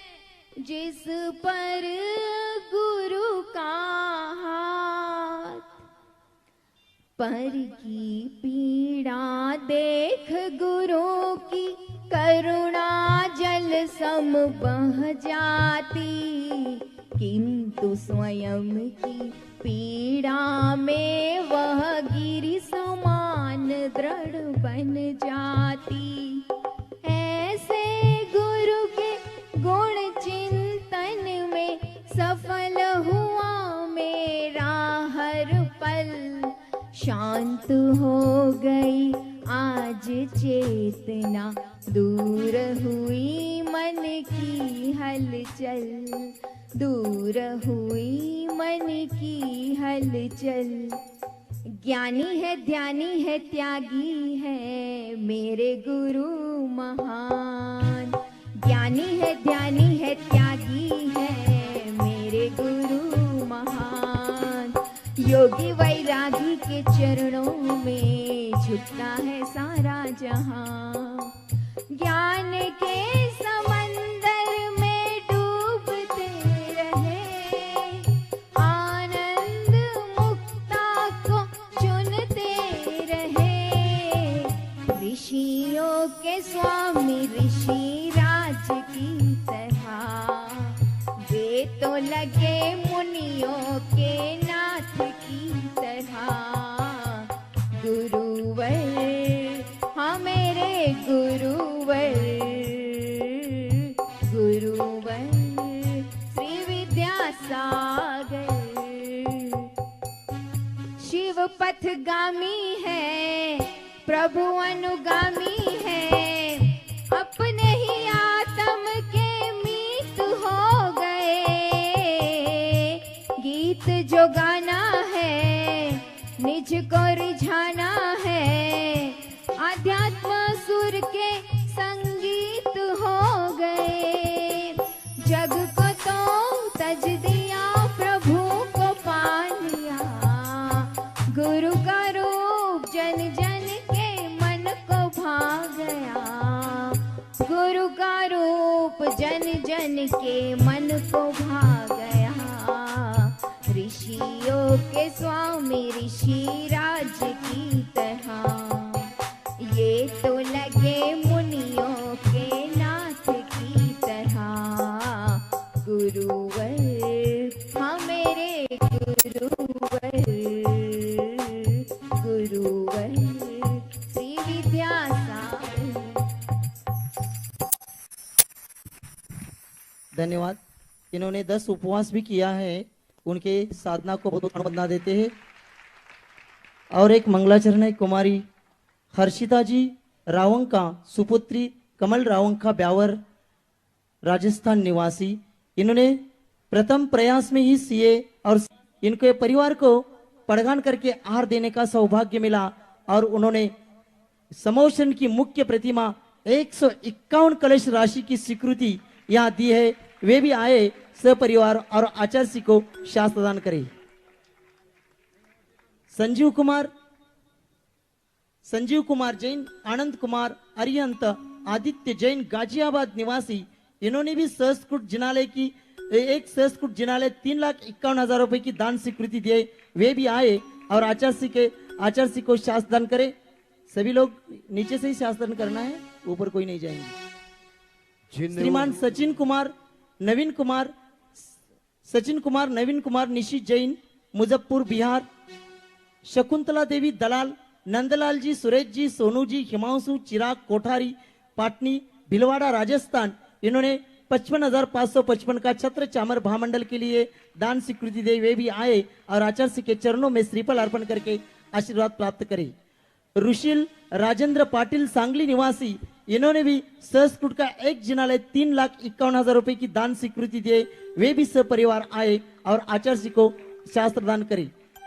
जिस पर गुरु का हाथ। पर की पीड़ा देख गुरु की, करुणा जल सम बह जाती। किंतु स्वयं की पीड़ा में वह गिरि समान दृढ़ बन जाती। ऐसे गुरु के गुण चिंतन में सफल हुआ मेरा हर पल। शांत हो गई आज चेतना, दूर हुई मन की हलचल। दूर हुई मन की हलचल। ज्ञानी है ध्यानी है त्यागी है मेरे गुरु महान। ज्ञानी है ध्यानी है त्यागी है मेरे गुरु महान। योगी वैरागी के चरणों में झुकता है सारा जहां। ज्ञान के समंदर में डूबते रहे, आनंद मुक्ता को चुनते रहे। ऋषियों के स्वामी ऋषि राज की तरह, वे तो लगे मुनियों के नाथ की तरह। गुरुवर हाँ मेरे गुरुवर, गुरुवर श्री विद्यासागर। शिव पथगामी है, प्रभु अनुगामी है। अपने ही आत्म के मीत हो गए। गीत जो गाना है, निज को रिझाना है। आध्यात्म सुर के संगीत हो गए। जग को तो तज दिया, प्रभु को पा लिया। गुरु का रूप जन जन के मन को भा गया। गुरु का रूप जन जन के मन को भा गया। ऋषियों के स्वामी ऋषि राज की तरह, ये तो लगे मुनियों के नाथ की तरह। गुरुवर हाँ मेरे गुरुवर, गुरुवर श्री विद्यासागर। धन्यवाद। इन्होंने 10 उपवास भी किया है, उनके साधना को बहुत बंदा देते हैं। और एक मंगलाचरण है कुमारी हर्षिता जी रावंका, सुपुत्री कमल रावंका ब्यावर, राजस्थान निवासी। इन्होंने प्रथम प्रयास में ही सीए और इनके परिवार को पढ़गान करके आहार देने का सौभाग्य मिला। और उन्होंने समोशन की मुख्य प्रतिमा 151 कलश राशि की स्वीकृति यहाँ दी है। वे भी आए सपरिवार और आचार्य को शास्त्र दान करे। संजीव कुमार जैन, आनंद कुमार अरिहंत, आदित्य जैन गाजियाबाद निवासी। इन्होंने भी संस्कृत जिनालय की एक संस्कृत जिनालय 3,51,000 रुपए की दान स्वीकृति दिए। वे भी आए और आचार्य को शास्त्र दान करे। सभी लोग नीचे से ही शास्त्र दान करना है, ऊपर कोई नहीं जाएंगे। श्रीमान सचिन कुमार, नवीन कुमार, सचिन कुमार, नवीन कुमार, निशी जैन, मुजफ्फर बिहार, शकुंतला देवी दलाल, नंदलाल जी, सुरेश जी, सोनू जी, हिमांशु, चिराग कोठारी, पाटनी, भिलवाड़ा, राजस्थान, इन्होंने 55,555 का छत्र चामर महामंडल के लिए दान स्वीकृति दे। वे भी आए और आचार्य श्री के चरणों में श्रीफल अर्पण करके आशीर्वाद प्राप्त करे। ऋषिल राजेंद्र पाटिल, सांगली निवासी, इन्होंने भी संस्कृत का एक जिनालय 3,51,000 रुपए की दान स्वीकृति दिए। वे भी सपरिवार आए और आचार्य जी को शास्त्र दान करे।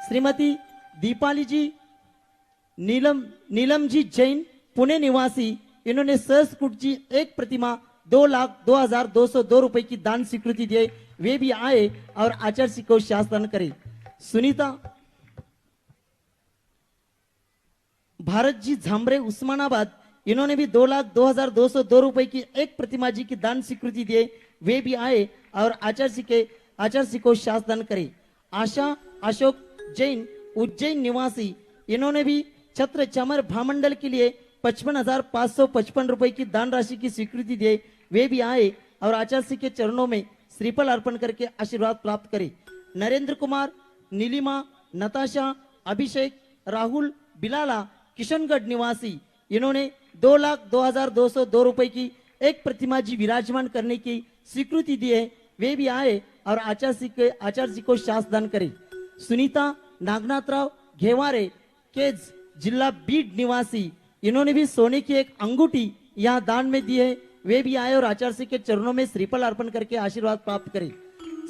श्रीमती दीपाली जी, नीलम जी जैन, पुणे निवासी, इन्होंने संस्कृत जी एक प्रतिमा 2,02,202 रुपए की दान स्वीकृति दिए। वे भी आए और आचार्य जी को शास्त्र दान करे। सुनीता भारत जी झांबरे, उस्मानाबाद, इन्होंने भी 2,02,202 रुपए की एक प्रतिमा जी की दान स्वीकृति दिए। वे भी आए और आचार्य जी को शास्त्र दान करे। आशा अशोक जैन, उज्जैन निवासी, इन्होंने भी छत्र चामर भामंडल के लिए 55,555 रुपए की दान राशि की स्वीकृति दिए। वे भी आए और आचार्य जी के चरणों में श्रीफल अर्पण करके आशीर्वाद प्राप्त करे। नरेंद्र कुमार, नीलिमा, नताशा, अभिषेक, राहुल, बिलाला, किशनगढ़ निवासी, इन्होंने 2,02,202 रुपए की एक प्रतिमा जी विराजमान करने की स्वीकृति दी है। वे भी आए और आचार्य जी को शास्त्र दान करे। सुनीता नागनाथराव घेवारे, केज, जिला बीड निवासी, इन्होंने भी सोने की एक अंगूठी यहाँ दान में दी है। वे भी आए और आचार्य जी के चरणों में श्रीफल अर्पण करके आशीर्वाद प्राप्त करे।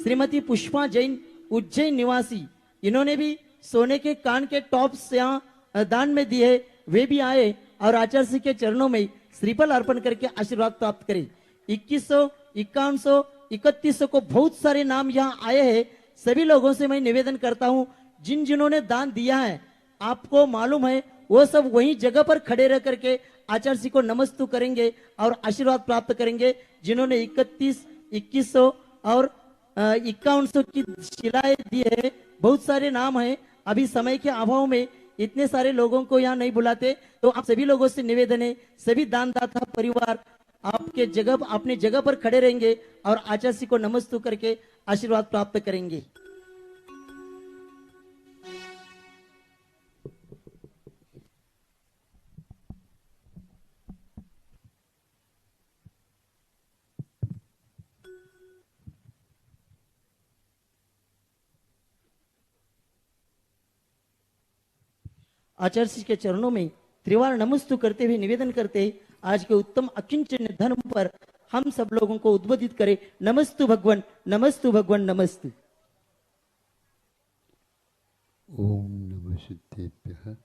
श्रीमती पुष्पा जैन, उज्जैन निवासी, इन्होंने भी सोने के कान के टॉप्स यहाँ दान में दिए। वे भी आए और आचार्य जी के चरणों में श्रीफल अर्पण करके आशीर्वाद प्राप्त करे। 2100, 5100, 3100 को बहुत सारे नाम यहाँ आए हैं। सभी लोगों से मैं निवेदन करता हूँ, जिन्होंने दान दिया है, आपको मालूम है, वो सब वही जगह पर खड़े रह करके आचार्य जी को नमस्तु करेंगे और आशीर्वाद प्राप्त करेंगे। जिन्होंने 31, 2100 और 5100 की शिलाएं दी है, बहुत सारे नाम हैं। अभी समय के अभाव में इतने सारे लोगों को यहाँ नहीं बुलाते, तो आप सभी लोगों से निवेदन है, सभी दानदाता परिवार आपके जगह, अपने जगह पर खड़े रहेंगे और आचार्य जी को नमस्तु करके आशीर्वाद प्राप्त करेंगे। आचार्य जी के चरणों में त्रिवार नमस्तु करते हुए निवेदन करते, आज के उत्तम अकिंचन धर्म पर हम सब लोगों को उद्बोधित करें। नमस्तु भगवान, नमस्तु भगवान, नमस्तु। ओम नमः सिद्धेभ्यः,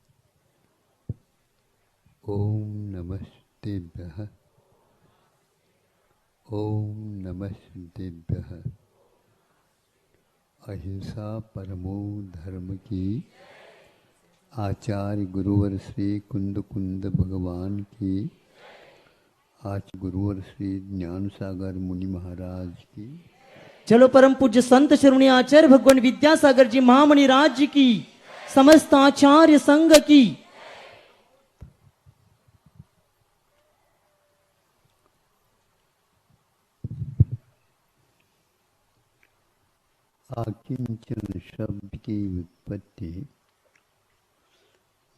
ओम नमः सिद्धेभ्यः, ओम नमः सिद्धेभ्यः। अहिंसा परमो धर्म की, आचार्य गुरुवर श्री कुंद कुंद भगवान की, आचार्य गुरुवर श्री ज्ञान सागर मुनि महाराज की। चलो परम पूज्य संत शिरोमणि आचार्य भगवान विद्यासागर जी महामणि राज की, समस्त आचार्य संघ की। आकिंचन शब्द की उत्पत्ति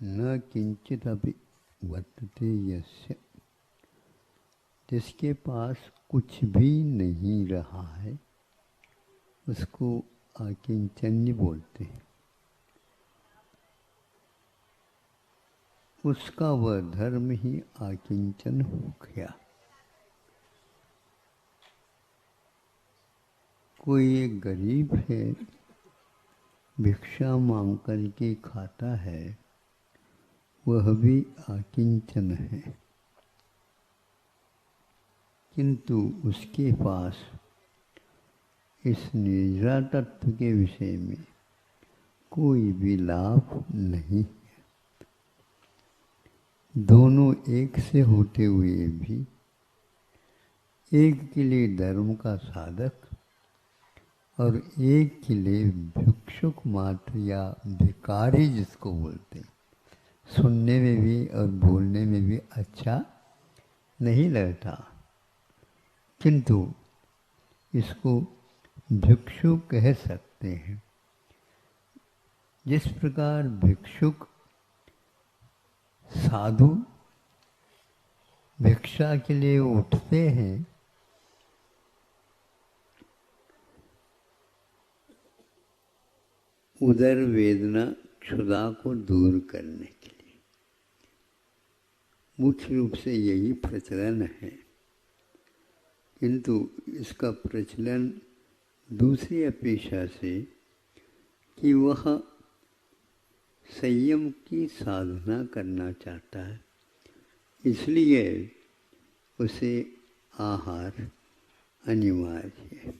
न किंचित अभी वर्तते यस्य, जिसके पास कुछ भी नहीं रहा है उसको आकिंचन्य बोलते हैं। उसका वह धर्म ही आकिंचन हो गया। कोई एक गरीब है, भिक्षा मांग कर के खाता है, वह भी आकिंचन है, किंतु उसके पास इस निद्रा तत्व के विषय में कोई भी लाभ नहीं है। दोनों एक से होते हुए भी एक के लिए धर्म का साधक और एक के लिए भिक्षुक मात्र या भिखारी जिसको बोलते हैं, सुनने में भी और बोलने में भी अच्छा नहीं लगता, किंतु इसको भिक्षु कह सकते हैं। जिस प्रकार भिक्षुक साधु भिक्षा के लिए उठते हैं, उदर वेदना क्षुधा को दूर करने के लिए, मुख्य रूप से यही प्रचलन है। किंतु इसका प्रचलन दूसरी अपेक्षा से कि वह संयम की साधना करना चाहता है, इसलिए उसे आहार अनिवार्य है।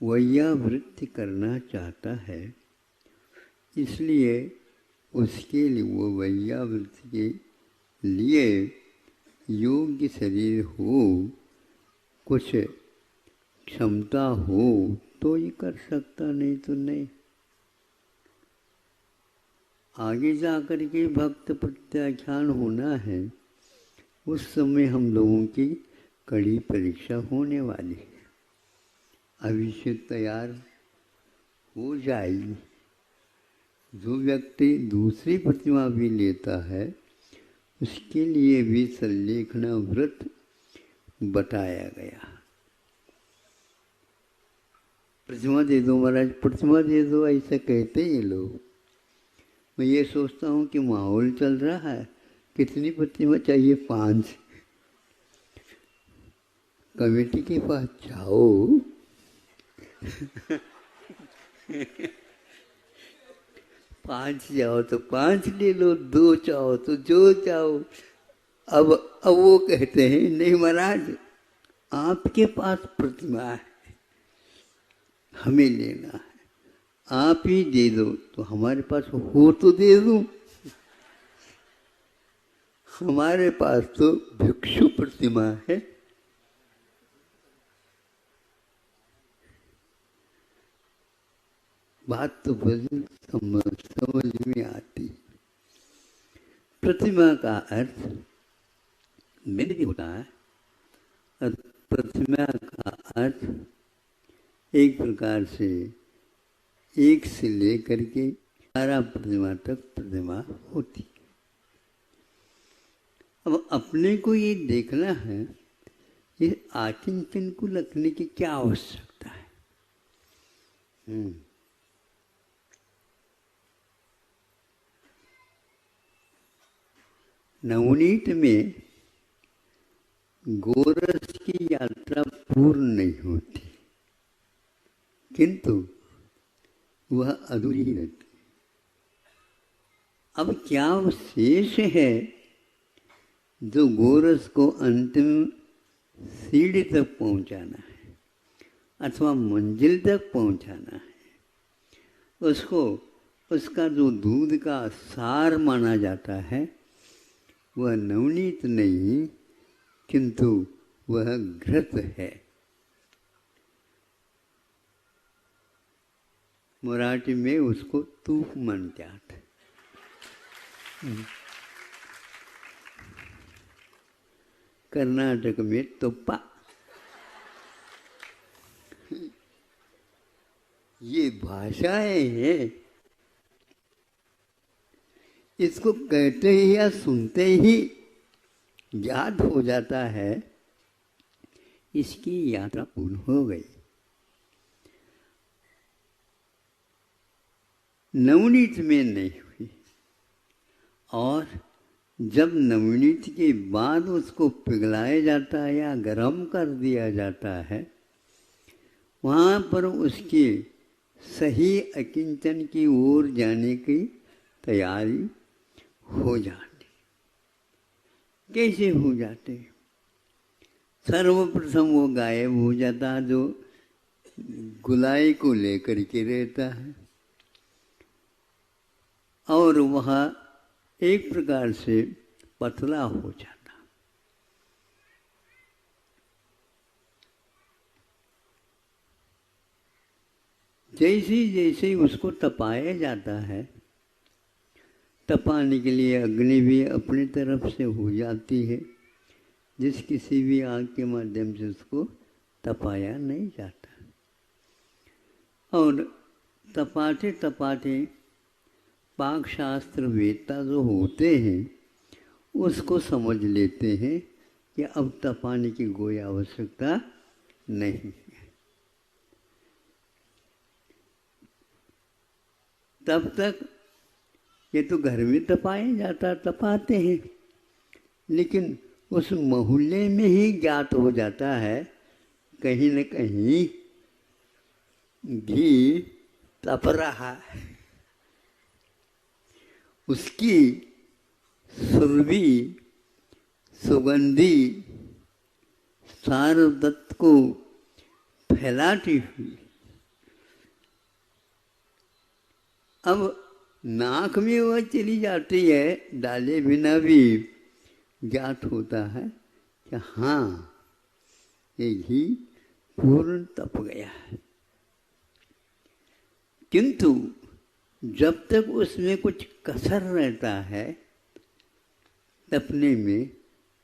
वैयावृत्ति करना चाहता है, इसलिए उसके लिए वो वैयावृत्ति के लिए योग्य शरीर हो, कुछ क्षमता हो तो ये कर सकता, नहीं तो नहीं। आगे जाकर के भक्त प्रत्याख्यान होना है, उस समय हम लोगों की कड़ी परीक्षा होने वाली है। अभी से तैयार हो जाएगी। जो व्यक्ति दूसरी प्रतिमा भी लेता है, उसके लिए भी संलेखना व्रत बताया गया। प्रतिमा दे दो महाराज, प्रतिमा दे दो, ऐसा कहते हैं लोग। मैं ये सोचता हूँ कि माहौल चल रहा है, कितनी प्रतिमा चाहिए? 5। कमेटी के पास जाओ, 5 जाओ तो 5 ले लो, 2 चाहो तो जो चाहो। अब वो कहते हैं नहीं महाराज, आपके पास प्रतिमा है, हमें लेना है, आप ही दे दो। तो हमारे पास हो तो दे दूं, हमारे पास तो भिक्षु प्रतिमा है। बात तो समझ में आती। प्रतिमा का अर्थ मेरे भी होता है, और प्रतिमा का अर्थ एक प्रकार से एक से लेकर के 12 प्रतिमा तक प्रतिमा होती। अब अपने को ये देखना है, ये आकिंचन को रखने की क्या आवश्यकता है। नवनीत में गोरस की यात्रा पूर्ण नहीं होती, किंतु वह अधूरी ही रहती। अब क्या शेष है जो गोरस को अंतिम सीढ़ी तक पहुंचाना है अथवा मंजिल तक पहुंचाना है, उसको उसका जो दूध का सार माना जाता है, वह नवनीत नहीं किंतु वह घृत है। मराठी में उसको तूप म्हणतात। कर्नाटक में तुप्पा। ये भाषाएं हैं, इसको कहते ही या सुनते ही याद हो जाता है, इसकी यात्रा पूर्ण हो गई। नवनीत में नहीं हुई, और जब नवनीत के बाद उसको पिघलाया जाता है या गर्म कर दिया जाता है, वहाँ पर उसकी सही अकिंचन की ओर जाने की तैयारी हो जाती। कैसे हो जाते? सर्वप्रथम वो गायब हो जाता है जो गुलाई को लेकर के रहता है, और वह एक प्रकार से पतला हो जाता। जैसे जैसे उसको तपाया जाता है, तपाने के लिए अग्नि भी अपनी तरफ से हो जाती है, जिस किसी भी आग के माध्यम से उसको तपाया नहीं जाता। और तपाते तपाते पाक शास्त्र वेत्ता जो होते हैं उसको समझ लेते हैं कि अब तपाने की कोई आवश्यकता नहीं है। तब तक ये तो घर में तपाया जाता, तपाते हैं, लेकिन उस मोहल्ले में ही ज्ञात हो जाता है कहीं न कहीं घी तप रहा है। उसकी सुरभि सुगंधी सारदत्त को फैलाती हुई अब नाक में वह चली जाती है, डाले बिना भी ज्ञात होता है कि हाँ ये घी पूर्ण तप गया है। किंतु जब तक उसमें कुछ कसर रहता है तपने में,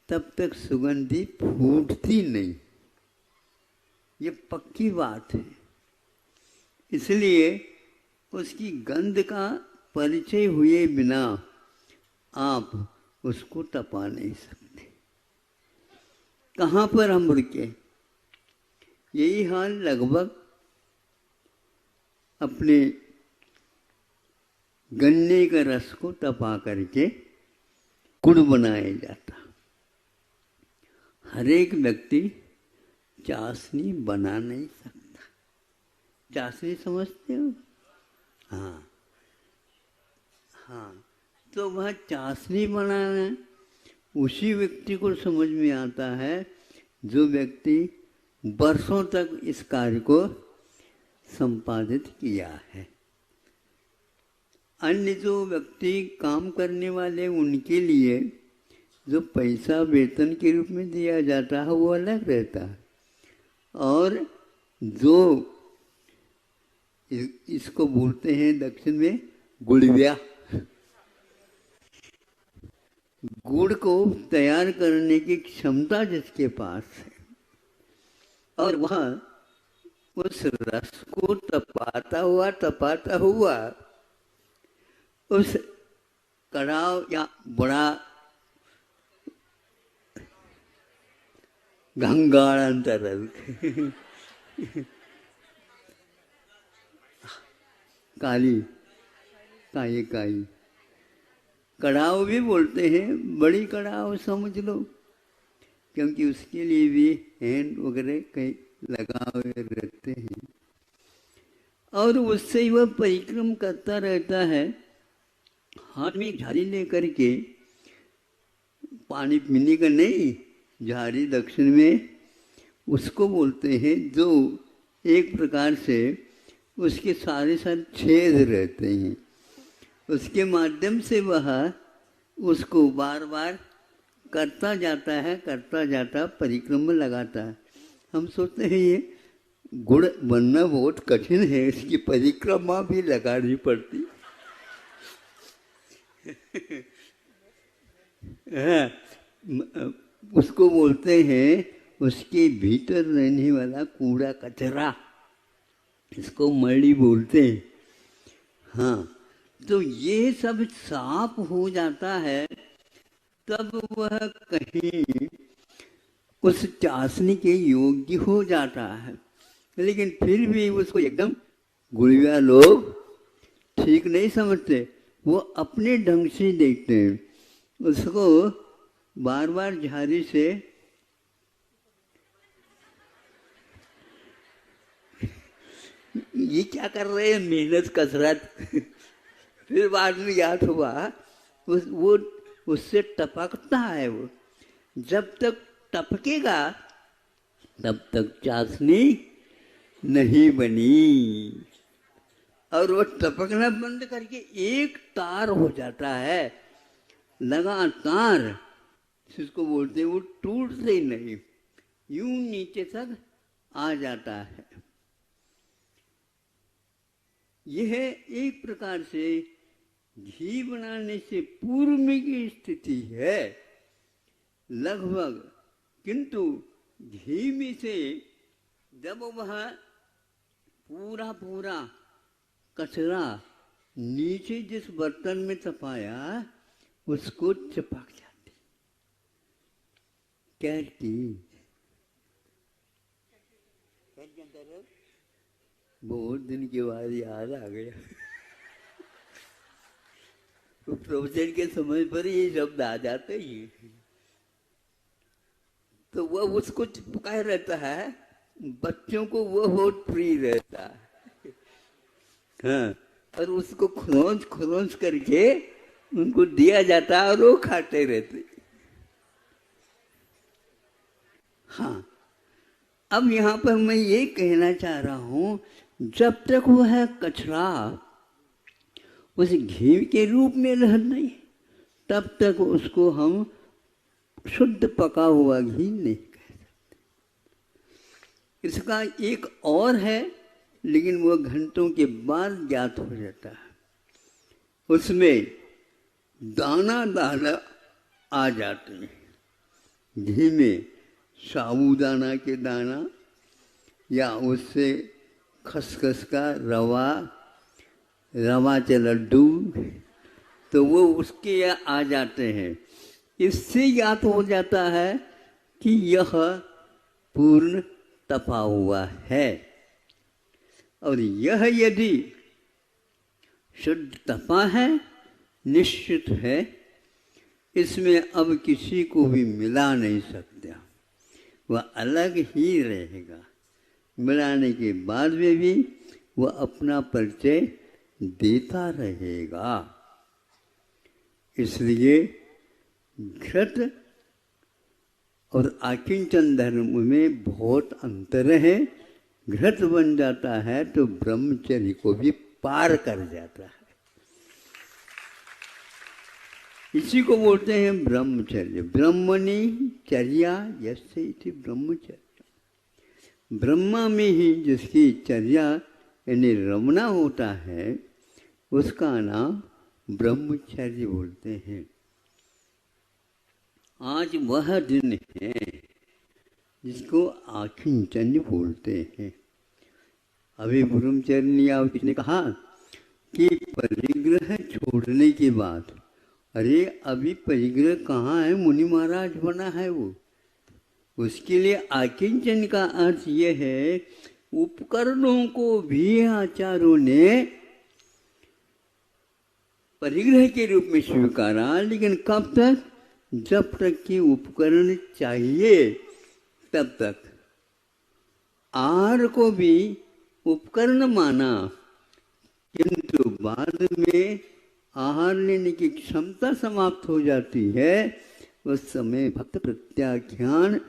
तब तक सुगंधी फूटती नहीं। ये पक्की बात है। इसलिए उसकी गंध का परिचय हुए बिना आप उसको तपा नहीं सकते। कहाँ पर हम रुके? यही हाल लगभग अपने गन्ने का रस को तपा करके गुड़ बनाया जाता। हर एक व्यक्ति चाशनी बना नहीं सकता। चाशनी समझते हो? हाँ हाँ, तो वह चाशनी बनाना उसी व्यक्ति को समझ में आता है जो व्यक्ति वर्षों तक इस कार्य को संपादित किया है। अन्य जो व्यक्ति काम करने वाले उनके लिए जो पैसा वेतन के रूप में दिया जाता है वो अलग रहता है, और जो इसको बोलते हैं दक्षिण में गुड़व्या, गुड़ को तैयार करने की क्षमता जिसके पास है और वह उस रस को तपाता हुआ उस कड़ाव या बड़ा गंगाड़ांतर काली काई कड़ाव भी बोलते हैं, बड़ी कड़ाव समझ लो, क्योंकि उसके लिए भी हैंड वगैरह कहीं लगा हुए रहते हैं और उससे ही वह परिक्रम करता रहता है। हाथ में झाड़ी लेकर के, पानी पीने का नहीं, झाड़ी दक्षिण में उसको बोलते हैं, जो एक प्रकार से उसके सारे छेद रहते हैं, उसके माध्यम से वह उसको बार बार करता जाता परिक्रम लगाता है। हम सोचते हैं ये गुड़ बनना बहुत कठिन है, इसकी परिक्रमा भी लगानी पड़ती। उसको बोलते हैं उसके भीतर रहने वाला कूड़ा कचरा, इसको मड़ी बोलते हैं। हाँ, तो ये सब साफ हो जाता है, तब वह कहीं उस चाशनी के योग्य हो जाता है। लेकिन फिर भी उसको एकदम गुड़िया लोग ठीक नहीं समझते, वो अपने ढंग से देखते हैं, उसको बार बार झाड़ी से ये क्या कर रहे हैं, मेहनत कसरत। फिर बाद में याद हुआ वो उससे टपकता है, वो जब तक टपकेगा तब तक चाशनी नहीं बनी, और वो टपकना बंद करके एक तार हो जाता है लगातार, जिसको बोलते हैं वो टूटते ही नहीं, यूं नीचे तक आ जाता है। यह एक प्रकार से घी बनाने से पूर्व में की स्थिति है लगभग, किंतु घी में से जब वह पूरा पूरा कचरा नीचे जिस बर्तन में तपाया उसको चिपक जाती। कैट की बहुत दिन के बाद याद आ गया। तो प्रवचन के समय पर ये शब्द आ जाते ही, तो वह उसको चिपकाए रहता है। बच्चों को वह बहुत प्रिय रहता है। हाँ, और उसको खरोंच खरोंच करके उनको दिया जाता है और वो खाते रहते। हाँ, अब यहाँ पर मैं ये कहना चाह रहा हूँ, जब तक वह कचरा उस घी के रूप में रह नहीं, तब तक उसको हम शुद्ध पका हुआ घी नहीं कह सकते। इसका एक और है, लेकिन वह घंटों के बाद ज्ञात हो जाता है। उसमें दाना दाना आ जाते हैं। घी में साबूदाना के दाना या उससे खसखस का रवा, रवा के लड्डू, तो वो उसके आ जाते हैं। इससे ज्ञात हो जाता है कि यह पूर्ण तपा हुआ है। और यह यदि शुद्ध तपा है, निश्चित है, इसमें अब किसी को भी मिला नहीं सकता, वह अलग ही रहेगा। मिलाने के बाद में भी वह अपना परिचय देता रहेगा। इसलिए घृत और आकिंचन धर्म में बहुत अंतर है। घृत बन जाता है तो ब्रह्मचर्य को भी पार कर जाता है। इसी को बोलते हैं ब्रह्मचर्य। ब्रह्मणि चर्या यस्य इति ब्रह्मचर्य। ब्रह्मा में ही जिसकी चर्या यानी रमना होता है, उसका नाम ब्रह्मचर्य बोलते हैं। आज वह दिन है जिसको आकिंचन बोलते हैं। अभी ब्रह्मचर्य आप किसने कहा कि परिग्रह छोड़ने के बाद, अरे अभी परिग्रह कहाँ है, मुनि महाराज बना है वो। उसके लिए आकिंचन का अर्थ ये है, उपकरणों को भी आचार्यों ने परिग्रह के रूप में स्वीकारा, लेकिन कब तक? जब तक कि उपकरण चाहिए तब तक। आहार को भी उपकरण माना, किंतु बाद में आहार लेने की क्षमता समाप्त हो जाती है, उस समय भक्त प्रत्याख्यान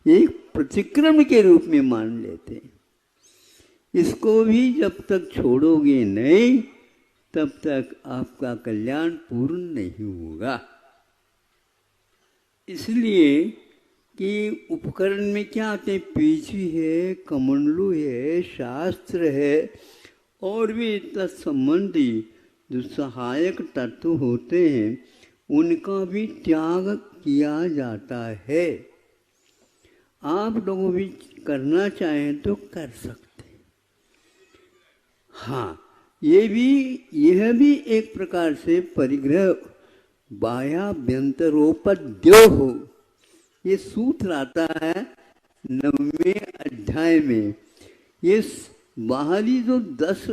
एक प्रतिक्रम के रूप में मान लेते हैं। इसको भी जब तक छोड़ोगे नहीं, तब तक आपका कल्याण पूर्ण नहीं होगा। इसलिए कि उपकरण में क्या आते हैं? पीछी है, कमंडलू है, शास्त्र है, और भी तत्संबंधी जो सहायक तत्व होते हैं, उनका भी त्याग किया जाता है। आप लोग भी करना चाहें तो कर सकते हैं। हाँ, यह भी एक प्रकार से परिग्रह बाह्याभ्यंतरोपद्यो हो, ये सूत्र आता है 9वें अध्याय में। ये बाहरी जो 10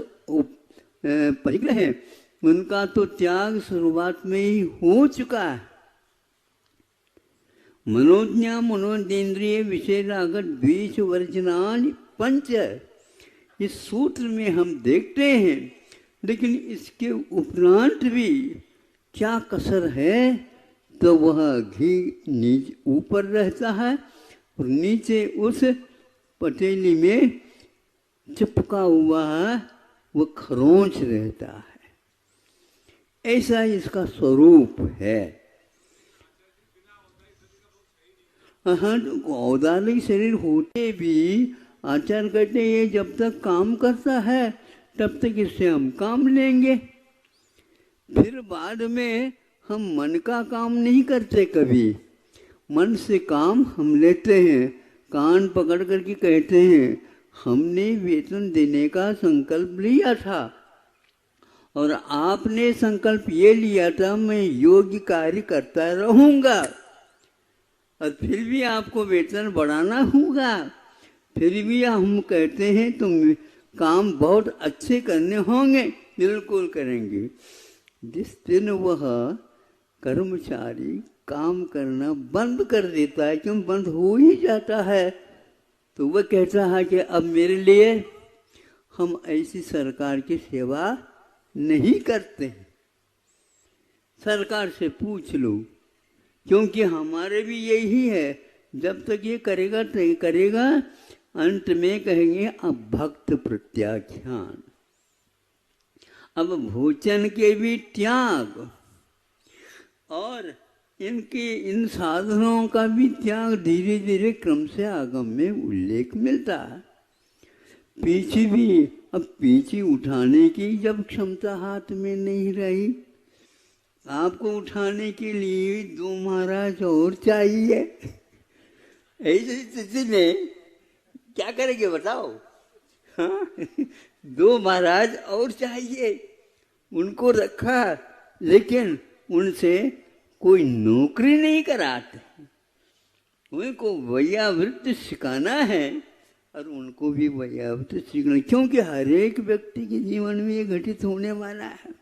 परिग्रह हैं, उनका तो त्याग शुरुआत में ही हो चुका है। मनोज्ञा मनोजेंद्रिय विषयरागत द्वेष वर्जनानि पंच, इस सूत्र में हम देखते हैं। लेकिन इसके उपरांत भी क्या कसर है? तो वह घी नीचे ऊपर रहता है और नीचे उस पतीली में चिपका हुआ है, वो खरोंच रहता है। ऐसा इसका स्वरूप है। हाँ, तो औदार्य शरीर होते भी आचार्य कहते हैं, ये जब तक काम करता है तब तक इससे हम काम लेंगे। फिर बाद में हम मन का काम नहीं करते। कभी मन से काम हम लेते हैं, कान पकड़ करके कहते हैं हमने वेतन देने का संकल्प लिया था और आपने संकल्प ये लिया था मैं योग्य कार्य करता रहूंगा, और फिर भी आपको वेतन बढ़ाना होगा। फिर भी हम कहते हैं तुम काम बहुत अच्छे करने होंगे। बिल्कुल करेंगे। जिस दिन वह कर्मचारी काम करना बंद कर देता है, क्यों बंद हो ही जाता है, तो वह कहता है कि अब मेरे लिए हम ऐसी सरकार की सेवा नहीं करते। सरकार से पूछ लो, क्योंकि हमारे भी यही है, जब तक ये करेगा तो ये करेगा, अंत में कहेंगे अब भक्त प्रत्याख्यान। अब भोजन के भी त्याग और इन साधनों का भी त्याग धीरे धीरे क्रम से आगम में उल्लेख मिलता है। पीछे भी, अब पीछे उठाने की जब क्षमता हाथ में नहीं रही, आपको उठाने के लिए 2 महाराज और चाहिए। ऐसी स्थिति में क्या करेंगे बताओ? हाँ? 2 महाराज और चाहिए, उनको रखा, लेकिन उनसे कोई नौकरी नहीं कराते। उनको वैयावृत्ति सिखाना है और उनको भी वैयावृत्ति सीखना, क्योंकि हर एक व्यक्ति के जीवन में ये घटित होने वाला है।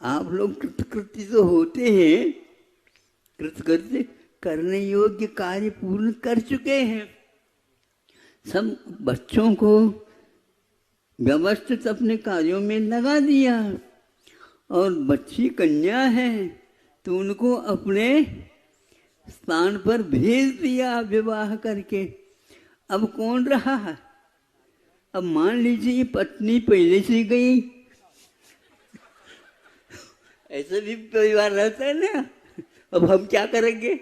आप लोग कृतकृत्य तो होते हैं, कृतकृत्य करने योग्य कार्य पूर्ण कर चुके हैं। सब बच्चों को व्यवस्थित अपने कार्यों में लगा दिया, और बच्ची कन्या है तो उनको अपने स्थान पर भेज दिया विवाह करके। अब कौन रहा? अब मान लीजिए पत्नी पहले से गई, ऐसे भी परिवार रहता है ना। अब हम क्या करेंगे?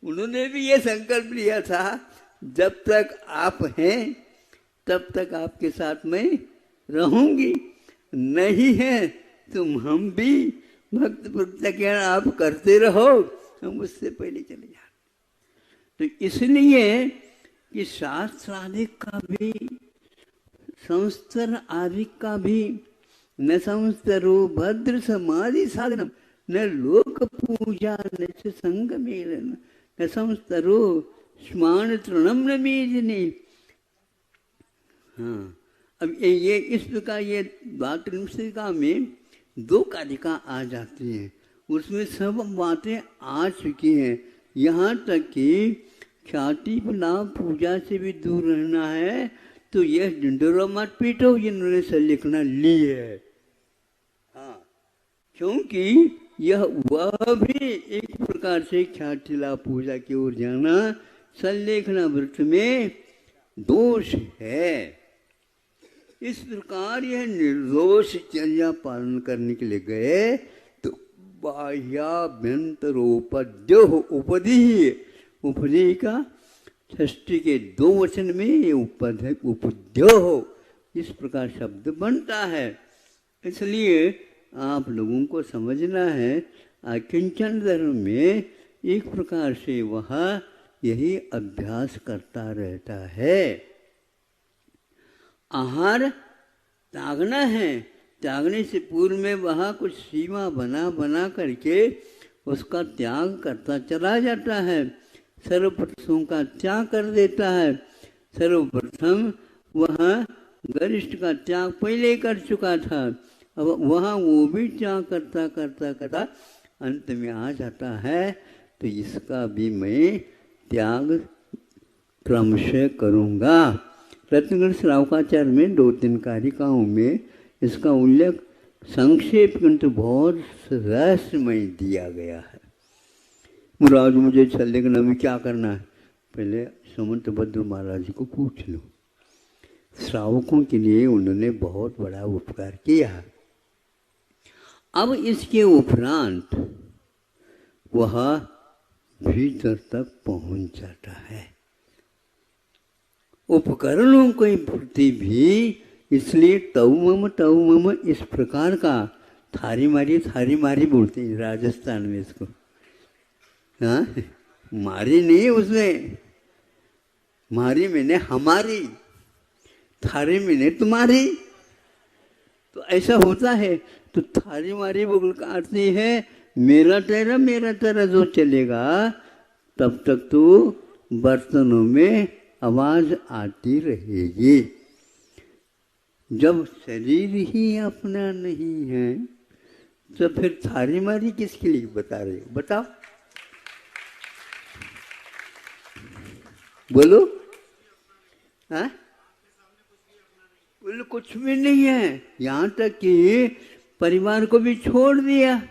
उन्होंने भी ये संकल्प लिया था, जब तक आप हैं तब तक आपके साथ में रहूंगी, नहीं है तुम हम भी भक्त प्रत्याख्यान आप करते रहो, हम उससे पहले चले जाते। तो इसलिए कि शास्त्राधिक का भी संस्तर आदिक का भी न संस्तरो भद्र समाधि साधनम न लोक पूजा न संग मेलन न संस्तरो स्मान तृणम न मेजने। हाँ, अब ये इस प्रकार ये द्वात्रिंशिका में 2 कारिका आ जाती हैं, उसमें सब बातें आ चुकी हैं। यहाँ तक कि ख्याति लाभ पूजा से भी दूर रहना है तो यह डिंडोरा मत पीटो, जिन्होंने संलेखना ली है। हाँ, क्योंकि यह वह भी एक प्रकार से ख्याति लाभ पूजा की ओर जाना संलेखना व्रत में दोष है। इस प्रकार यह निर्दोष चर्या पालन करने के लिए गए तो बाह्याभ्यंतरोपद्यो उपधि, उपधि का षष्ठी के 2 वचन में ये उपद्यो हो, इस प्रकार शब्द बनता है। इसलिए आप लोगों को समझना है आकिंचन धर्म में एक प्रकार से वह यही अभ्यास करता रहता है। आहार त्यागना है, त्यागने से पूर्व में वह कुछ सीमा बना करके उसका त्याग करता चला जाता है। सर्वप्रथम का त्याग कर देता है। सर्वप्रथम वह गरिष्ठ का त्याग पहले कर चुका था, अब वह वो भी त्याग करता करता करता अंत में आ जाता है। तो इसका भी मैं त्याग क्रमशः करूँगा। रत्नगढ़ श्रावकाचार्य में 2-3 कारिकाओं में इसका उल्लेख संक्षेप किंतु बहुत रहस्यमय दिया गया है। मुराद मुझे संलेखना में क्या करना है, पहले सुमंतभद्र महाराज जी को पूछ लो। श्रावकों के लिए उन्होंने बहुत बड़ा उपकार किया। अब इसके उपरांत वह भीतर तक पहुंच जाता है। उपकरणों के प्रति भी इसलिए तव मम इस प्रकार का थारी मारी बोलते हैं राजस्थान में इसको। हाँ, मारी नहीं उसमें, मारी मैंने हमारी, थारी मैंने तुम्हारी, तो ऐसा होता है। तो थारी मारी बोल का अर्थ ये है मेरा तेरा जो चलेगा तब तक तो बर्तनों में आवाज आती रहेगी। जब शरीर ही अपना नहीं है तो फिर थारी मारी किसके लिए बता रहे हो? बताओ, बोलो। हाँ, बोलो कुछ भी नहीं है। यहाँ तक कि परिवार को भी छोड़ दिया,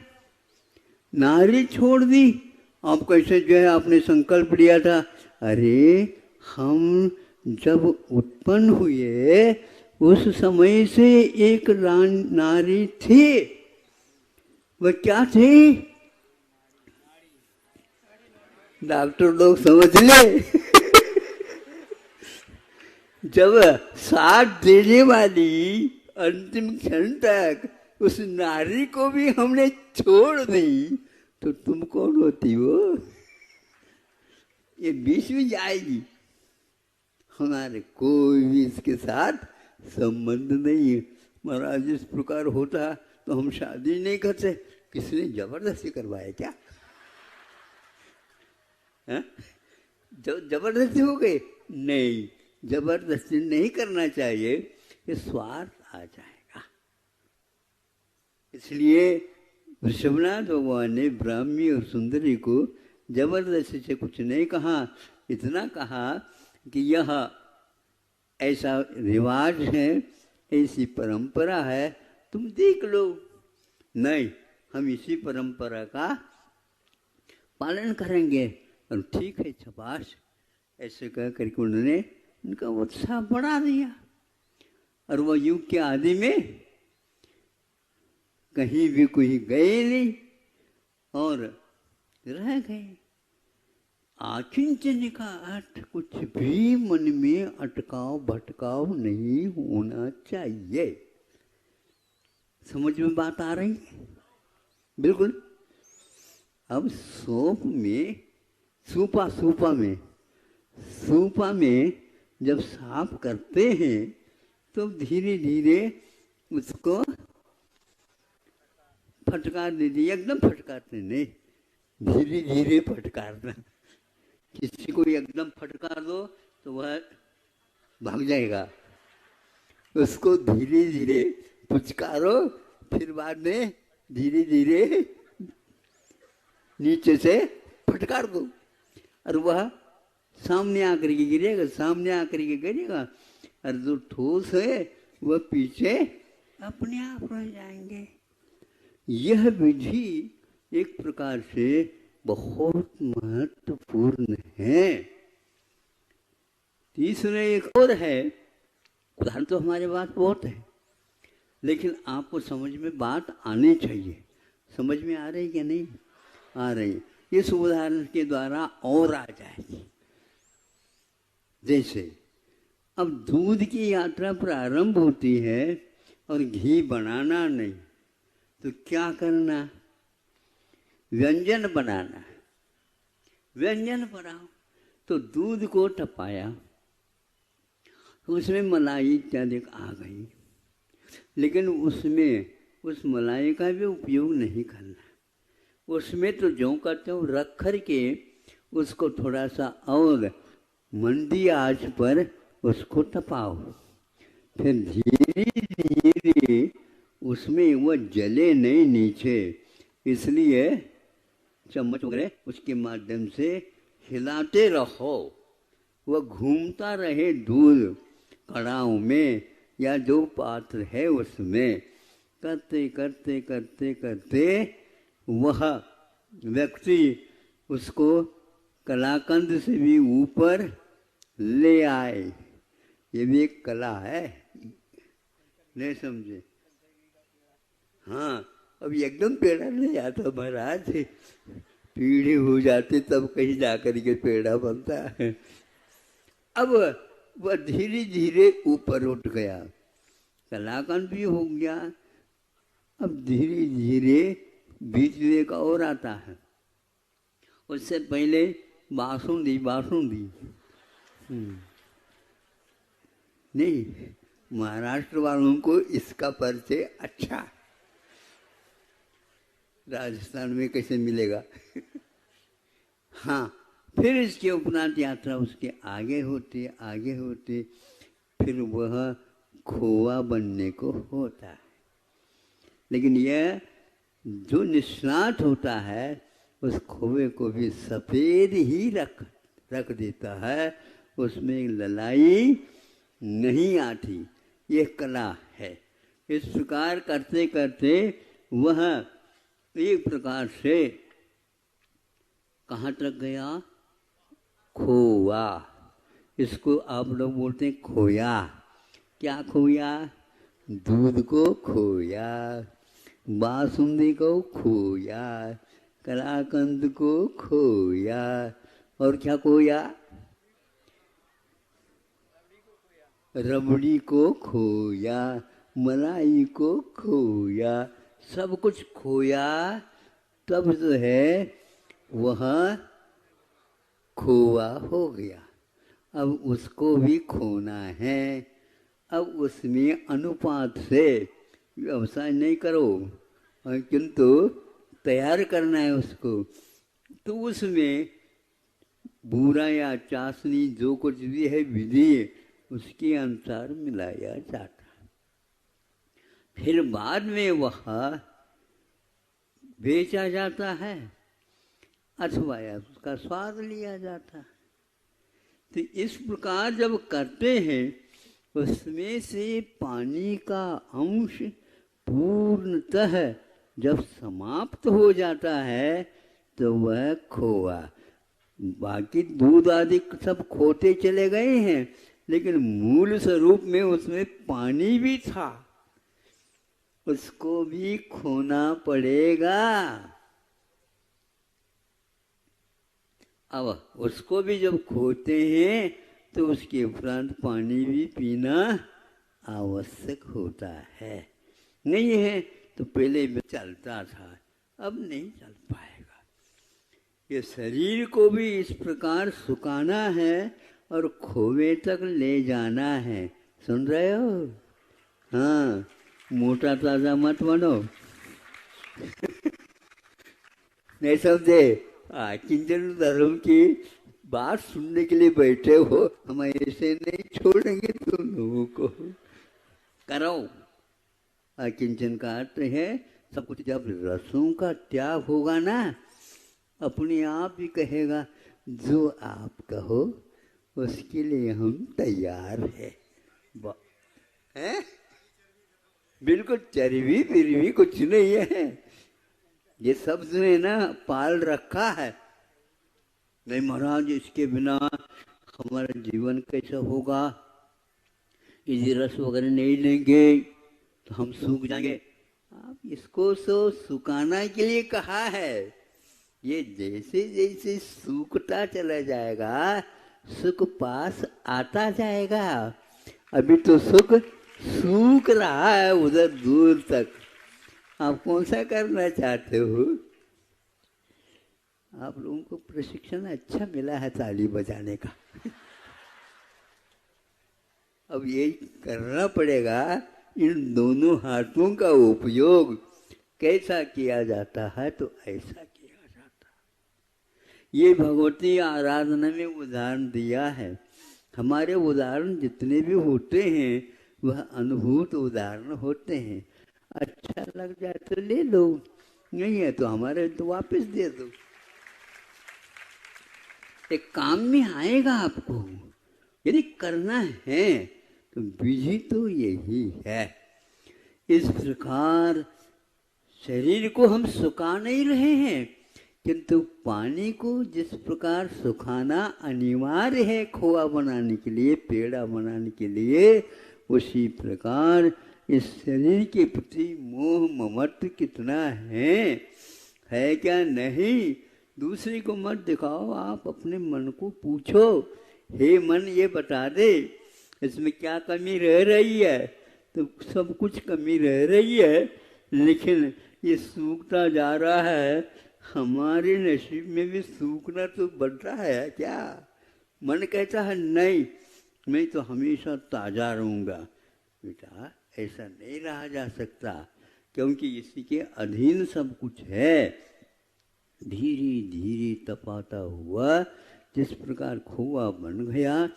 नारी छोड़ दी। आप कैसे जो है आपने संकल्प लिया था, अरे हम जब उत्पन्न हुए उस समय से एक नारी थी। वह क्या थी? डॉक्टर लोग समझ ले। जब साथ देने वाली अंतिम क्षण तक उस नारी को भी हमने छोड़ दी तो तुम कौन होती हो? ये बीच में जाएगी। हमारे कोई भी इसके साथ संबंध नहीं है। महाराज इस प्रकार होता तो हम शादी नहीं करते। किसने जबरदस्ती करवाया क्या? जबरदस्ती हो गई? नहीं, जबरदस्ती नहीं करना चाहिए, ये स्वार्थ आ जाएगा। इसलिए ऋषभनाथ भगवान ने ब्राह्मी और सुंदरी को जबरदस्ती से कुछ नहीं कहा, इतना कहा कि यह ऐसा रिवाज है, ऐसी परंपरा है, तुम देख लो। नहीं, हम इसी परंपरा का पालन करेंगे। और ठीक है, शाबाश, ऐसे कह करके उन्होंने उनका उत्साह बढ़ा दिया। और वह युग के आदि में कहीं भी कोई गए नहीं और रह गए। आकिंचन का अर्थ कुछ भी मन में अटकाव भटकाव नहीं होना चाहिए। समझ में बात आ रही है? बिल्कुल। अब सूपा में जब साफ करते हैं तो धीरे धीरे उसको फटकार दीजिए। एकदम फटकारते नहीं, धीरे धीरे फटकारना। किसी को एकदम फटकार दो तो वह भाग जाएगा। उसको धीरे धीरे पुचकारो, फिर बाद में धीरे धीरे नीचे से फटकार दो और वह सामने आकर के गिरेगा, सामने आकर के गिरेगा। और जो ठोस है वह पीछे अपने आप रह जाएंगे। यह विधि एक प्रकार से बहुत महत्वपूर्ण है। तीसरा एक और है, उदाहरण तो हमारे पास बहुत है, लेकिन आपको समझ में बात आनी चाहिए। समझ में आ रही कि नहीं आ रही? इस उदाहरण के द्वारा और आ जाएगी। जैसे अब दूध की यात्रा प्रारंभ होती है और घी बनाना नहीं तो क्या करना? व्यंजन बनाना। व्यंजन बनाओ तो दूध को टपाया, उसमें मलाई इत्यादि आ गई, लेकिन उसमें उस मलाई का भी उपयोग नहीं करना। उसमें तो जो कहते हो रख कर के उसको थोड़ा सा और मंदी आंच पर उसको टपाओ, फिर धीरे धीरे उसमें वह जले नहीं नीचे, इसलिए चम्मच वगैरह उसके माध्यम से हिलाते रहो। वह घूमता रहे दूध कड़ाव में या जो पात्र है उसमें। करते करते करते करते वह व्यक्ति उसको कलाकंद से भी ऊपर ले आए। ये भी एक कला है, नहीं समझे? हाँ, अब एकदम पेड़ा नहीं आता महाराज, पीढ़ी हो जाती तब कहीं जाकर के पेड़ा बनता है। अब वह धीरे धीरे ऊपर उठ गया, कलाकंद भी हो गया। अब धीरे धीरे बीच में एक और आता है, उससे पहले बासुंदी नहीं, महाराष्ट्र वालों को इसका परिचय अच्छा है। राजस्थान में कैसे मिलेगा? हाँ, फिर इसके उपरांत यात्रा उसके आगे होती, फिर वह खोआ बनने को होता है। लेकिन यह जो निष्णात होता है उस खोए को भी सफ़ेद ही रख देता है, उसमें ललाई नहीं आती। ये कला है। इस प्रकार करते करते वह एक प्रकार से कहाँ तक गया? खोआ। इसको आप लोग बोलते हैं खोया। क्या खोया? दूध को खोया, बासुंदी को खोया, कलाकंद को खोया, और क्या खोया? रबड़ी को खोया, मलाई को खोया, सब कुछ खोया, तब जो है वह खोआ हो गया। अब उसको भी खोना है। अब उसमें अनुपात से व्यवसाय नहीं करो, किंतु तैयार करना है उसको। तो उसमें बूरा या चाशनी जो कुछ भी है विधि उसके अनुसार मिलाया जाता। फिर बाद में वह बेचा जाता है अथवा उसका स्वाद लिया जाता। तो इस प्रकार जब करते हैं उसमें से पानी का अंश पूर्णतः जब समाप्त हो जाता है तो वह खोआ। बाकी दूध आदि सब खोते चले गए हैं, लेकिन मूल स्वरूप में उसमें पानी भी था, उसको भी खोना पड़ेगा। अब उसको भी जब खोते हैं तो उसके उपरांत पानी भी पीना आवश्यक होता है। नहीं है तो पहले में चलता था, अब नहीं चल पाएगा। ये शरीर को भी इस प्रकार सुखाना है और खोवे तक ले जाना है। सुन रहे हो? हाँ, मोटा ताजा मत बनो। नहीं समझे? किंचन धर्म की बात सुनने के लिए बैठे हो, हम ऐसे नहीं छोड़ेंगे तुम लोगों को। करो। किंचन का अर्थ है सब कुछ जब रसों का त्याग होगा ना, अपने आप ही कहेगा जो आप कहो उसके लिए हम तैयार है। बिल्कुल चर्बी फिरवी कुछ नहीं है। ये सब जो है ना पाल रखा है। नहीं महाराज, इसके बिना हमारा जीवन कैसा होगा? यदि रस वगैरह नहीं लेंगे तो हम सूख जाएंगे। आप इसको सुखाना के लिए कहा है। ये जैसे जैसे सूखता चला जाएगा सुख पास आता जाएगा। अभी तो सुख सूख रहा है उधर दूर तक। आप कौन सा करना चाहते हो? आप लोगों को प्रशिक्षण अच्छा मिला है ताली बजाने का। अब ये करना पड़ेगा। इन दोनों हाथों का उपयोग कैसा किया जाता है? तो ऐसा किया जाता है। ये भगवती आराधना में उदाहरण दिया है। हमारे उदाहरण जितने भी होते हैं वह अनुभूत उदाहरण होते हैं। अच्छा लग जाए तो ले लो, नहीं है तो हमारे तो वापस दे दो। एक काम में आएगा आपको। यदि करना है तो विधि तो यही है। इस प्रकार शरीर को हम सुखा नहीं रहे हैं, किंतु पानी को जिस प्रकार सुखाना अनिवार्य है खोआ बनाने के लिए, पेड़ा बनाने के लिए, उसी प्रकार इस शरीर के प्रति मोह ममत्व कितना है क्या? नहीं। दूसरे को मत दिखाओ, आप अपने मन को पूछो, हे मन ये बता दे इसमें क्या कमी रह रही है? तो सब कुछ कमी रह रही है, लेकिन ये सूखता जा रहा है। हमारे नसीब में भी सूखना तो बढ़ रहा है क्या? मन कहता है नहीं, मैं तो हमेशा ताज़ा रहूँगा। बेटा ऐसा नहीं रहा जा सकता, क्योंकि इसी के अधीन सब कुछ है। धीरे धीरे तपाता हुआ जिस प्रकार खोआ बन गया,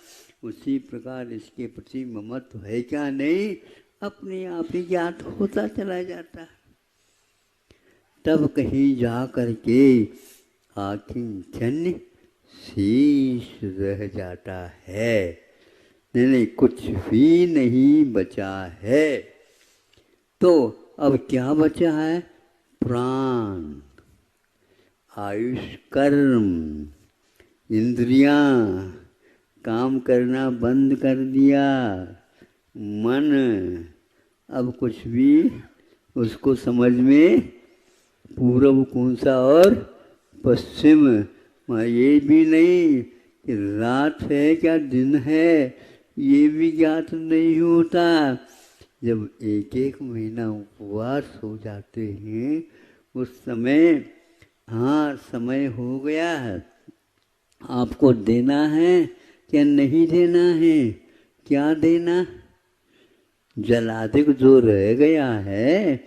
उसी प्रकार इसके प्रति ममत्व है क्या नहीं, अपने आप ही ज्ञात होता चला जाता। तब कहीं जा करके आकिंचन शेष रह जाता है। नहीं, कुछ भी नहीं बचा है। तो अब क्या बचा है? प्राण, आयुष, कर्म, इंद्रियां काम करना बंद कर दिया, मन अब कुछ भी उसको समझ में, पूर्व कौन सा और पश्चिम, ये भी नहीं कि रात है क्या दिन है, ये भी ज्ञात नहीं होता। जब एक एक महीना उपवास हो जाते हैं उस समय, हाँ समय हो गया है, आपको देना है क्या नहीं देना है? क्या देना? जलाधिक जो रह गया है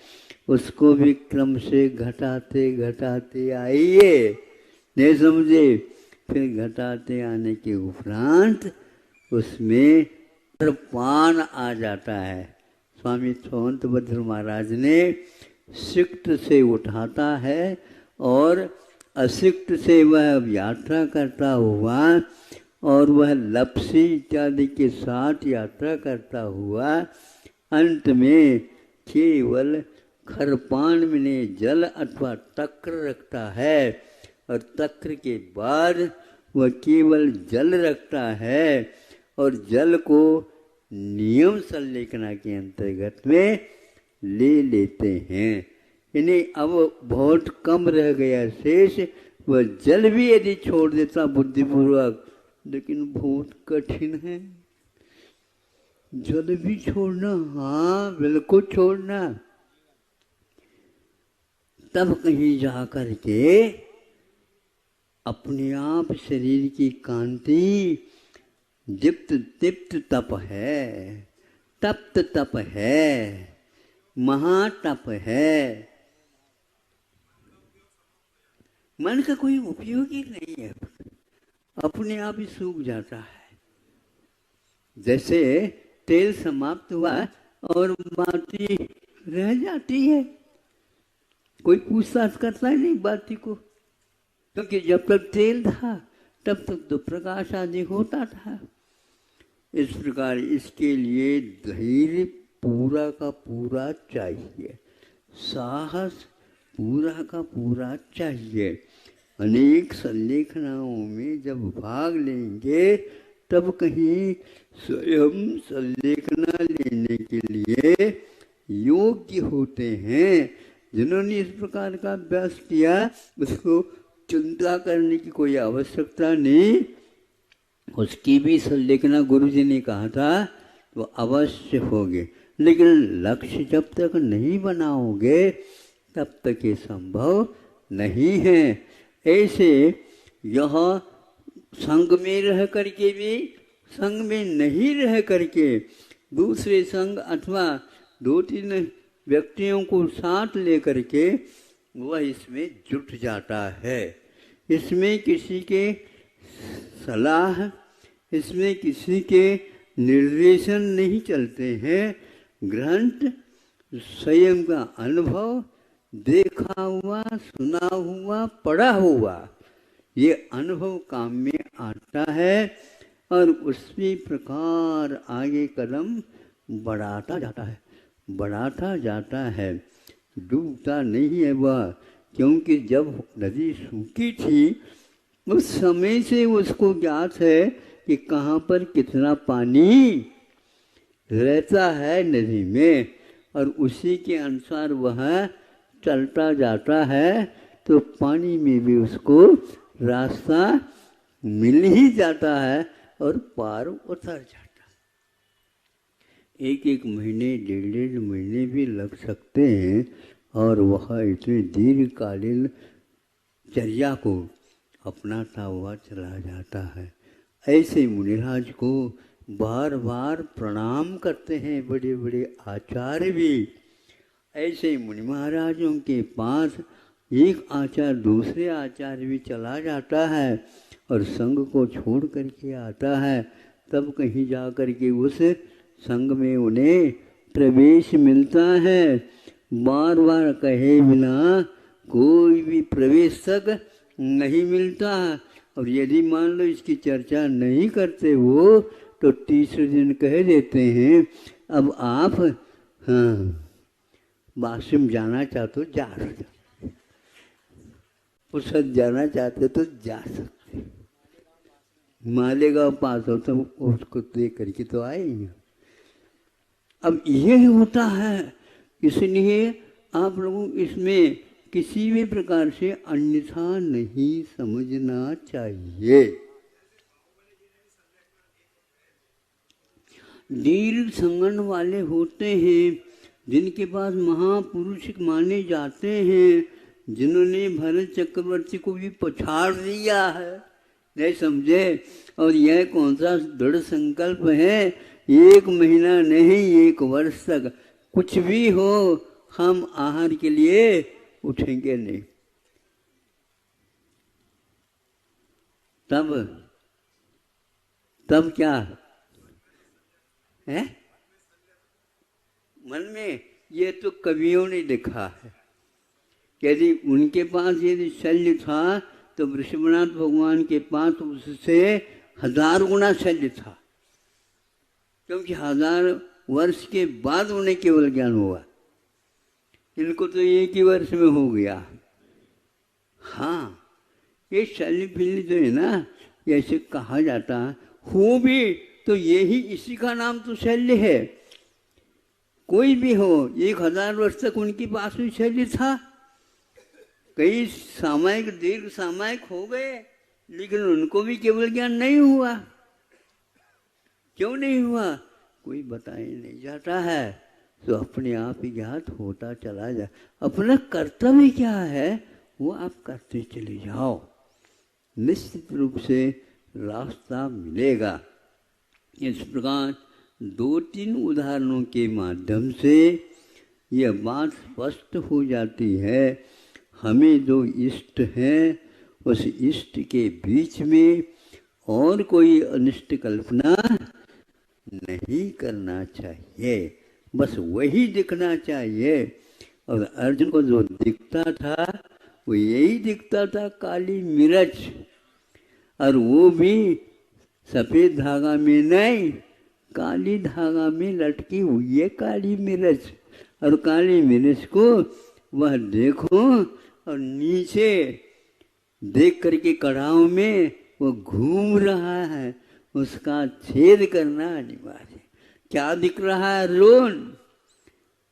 उसको भी क्रम से घटाते घटाते आइए, नहीं समझे? फिर घटाते आने के उपरांत उसमें पान आ जाता है। स्वामी सोहंत भद्र महाराज ने सिक्त से उठाता है और असिक्त से वह यात्रा करता हुआ और वह लपसी इत्यादि के साथ यात्रा करता हुआ अंत में केवल खरपान में जल अथवा तक्र रखता है, और तक्र के बाद वह केवल जल रखता है, और जल को नियम संलेखना के अंतर्गत में ले लेते हैं। यानी अब बहुत कम रह गया शेष, वह जल भी यदि छोड़ देता बुद्धिपूर्वक, लेकिन बहुत कठिन है जल भी छोड़ना, हाँ बिल्कुल छोड़ना। तब कहीं जा कर के अपने आप शरीर की कांति दीप्त दीप्त तप है, तप्त तप है, महातप है। मन का कोई उपयोग ही नहीं है, अपने आप ही सूख जाता है। जैसे तेल समाप्त हुआ और बाती रह जाती है, कोई पूछताछ करता ही नहीं बाती को, क्योंकि जब तक तेल था तब तक तो प्रकाश आदि होता था। इस प्रकार इसके लिए धैर्य पूरा का पूरा चाहिए, साहस पूरा का पूरा चाहिए। अनेक संलेखनाओं में जब भाग लेंगे तब कहीं स्वयं संलेखना लेने के लिए योग्य होते हैं। जिन्होंने इस प्रकार का अभ्यास किया उसको चिंता करने की कोई आवश्यकता नहीं। उसकी भी संलेखना गुरु जी ने कहा था वो अवश्य होगी, लेकिन लक्ष्य जब तक नहीं बनाओगे तब तक ये संभव नहीं है। ऐसे यह संग में रह करके भी, संग में नहीं रह करके दूसरे संग अथवा दो तीन व्यक्तियों को साथ लेकर के वह इसमें जुट जाता है। इसमें किसी के सलाह, इसमें किसी के निर्देशन नहीं चलते हैं। ग्रंथ स्वयं का अनुभव, देखा हुआ, सुना हुआ, पढ़ा हुआ, ये अनुभव काम में आता है और उसी प्रकार आगे कदम बढ़ाता जाता है, बढ़ाता जाता है, डूबता नहीं है वह। क्योंकि जब नदी सूखी थी उस समय से उसको ज्ञात है कि कहाँ पर कितना पानी रहता है नदी में, और उसी के अनुसार वह चलता जाता है, तो पानी में भी उसको रास्ता मिल ही जाता है और पार उतर जाता है। एक एक महीने, डेढ़ डेढ़ महीने भी लग सकते हैं और वह इतने दीर्घकालीन चर्या को अपनाता हुआ चला जाता है। ऐसे मुनिराज को बार बार प्रणाम करते हैं बड़े बड़े आचार्य भी। ऐसे ही मुनि महाराजों के पास एक आचार्य दूसरे आचार्य भी चला जाता है और संघ को छोड़ करके आता है, तब कहीं जा करके उस संघ में उन्हें प्रवेश मिलता है। बार बार कहे बिना कोई भी प्रवेश तक नहीं मिलता। और यदि मान लो इसकी चर्चा नहीं करते वो, तो तीसरे दिन कह देते हैं अब आप वाशरूम जाना चाहते हो जा सकते, पुस्तक जाना चाहते तो जा सकते, मालेगांव पास हो तो उसको देख करके तो आएंगे। अब ये होता है, इसलिए आप लोगों इसमें किसी भी प्रकार से अन्यथा नहीं समझना चाहिए। दीर्घ संगन वाले होते हैं, जिनके पास महापुरुष माने जाते हैं, जिन्होंने भरत चक्रवर्ती को भी पछाड़ दिया है, नहीं समझे। और यह कौन सा दृढ़ संकल्प है, 1 महीना नहीं 1 वर्ष तक कुछ भी हो हम आहार के लिए उठेंगे नहीं। तब क्या है मन में, ये तो कवियों ने लिखा है। यदि उनके पास यदि शल्य था तो वृषभनाथ भगवान के पास उससे 1000 गुना शल्य था, क्योंकि 1000 वर्ष के बाद उन्हें केवल ज्ञान हुआ। इनको तो 1 ही वर्ष में हो गया। हाँ, ये शल्य फिल्य जो है ना, ऐसे कहा जाता है, हो भी तो यही इसी का नाम तो शल्य है। कोई भी हो 1000 वर्ष तक उनके पास भी शल्य था। कई सामायिक दीर्घ सामायिक हो गए, लेकिन उनको भी केवल ज्ञान नहीं हुआ। क्यों नहीं हुआ कोई बताए नहीं जाता है, तो अपने आप ही ज्ञात होता चला जाए। अपना कर्तव्य क्या है वो आप करते चले जाओ, निश्चित रूप से रास्ता मिलेगा। इस प्रकार 2-3 उदाहरणों के माध्यम से यह बात स्पष्ट हो जाती है। हमें जो इष्ट है उस इष्ट के बीच में और कोई अनिष्ट कल्पना नहीं करना चाहिए, बस वही दिखना चाहिए। और अर्जुन को जो दिखता था वो यही दिखता था, काली मिर्च, और वो भी सफ़ेद धागा में नहीं, काली धागा में लटकी हुई है काली मिर्च। और काली मिर्च को वह देखो और नीचे देख करके कड़ाव में वो घूम रहा है, उसका छेद करना अनिवार्य। क्या दिख रहा है? रोन।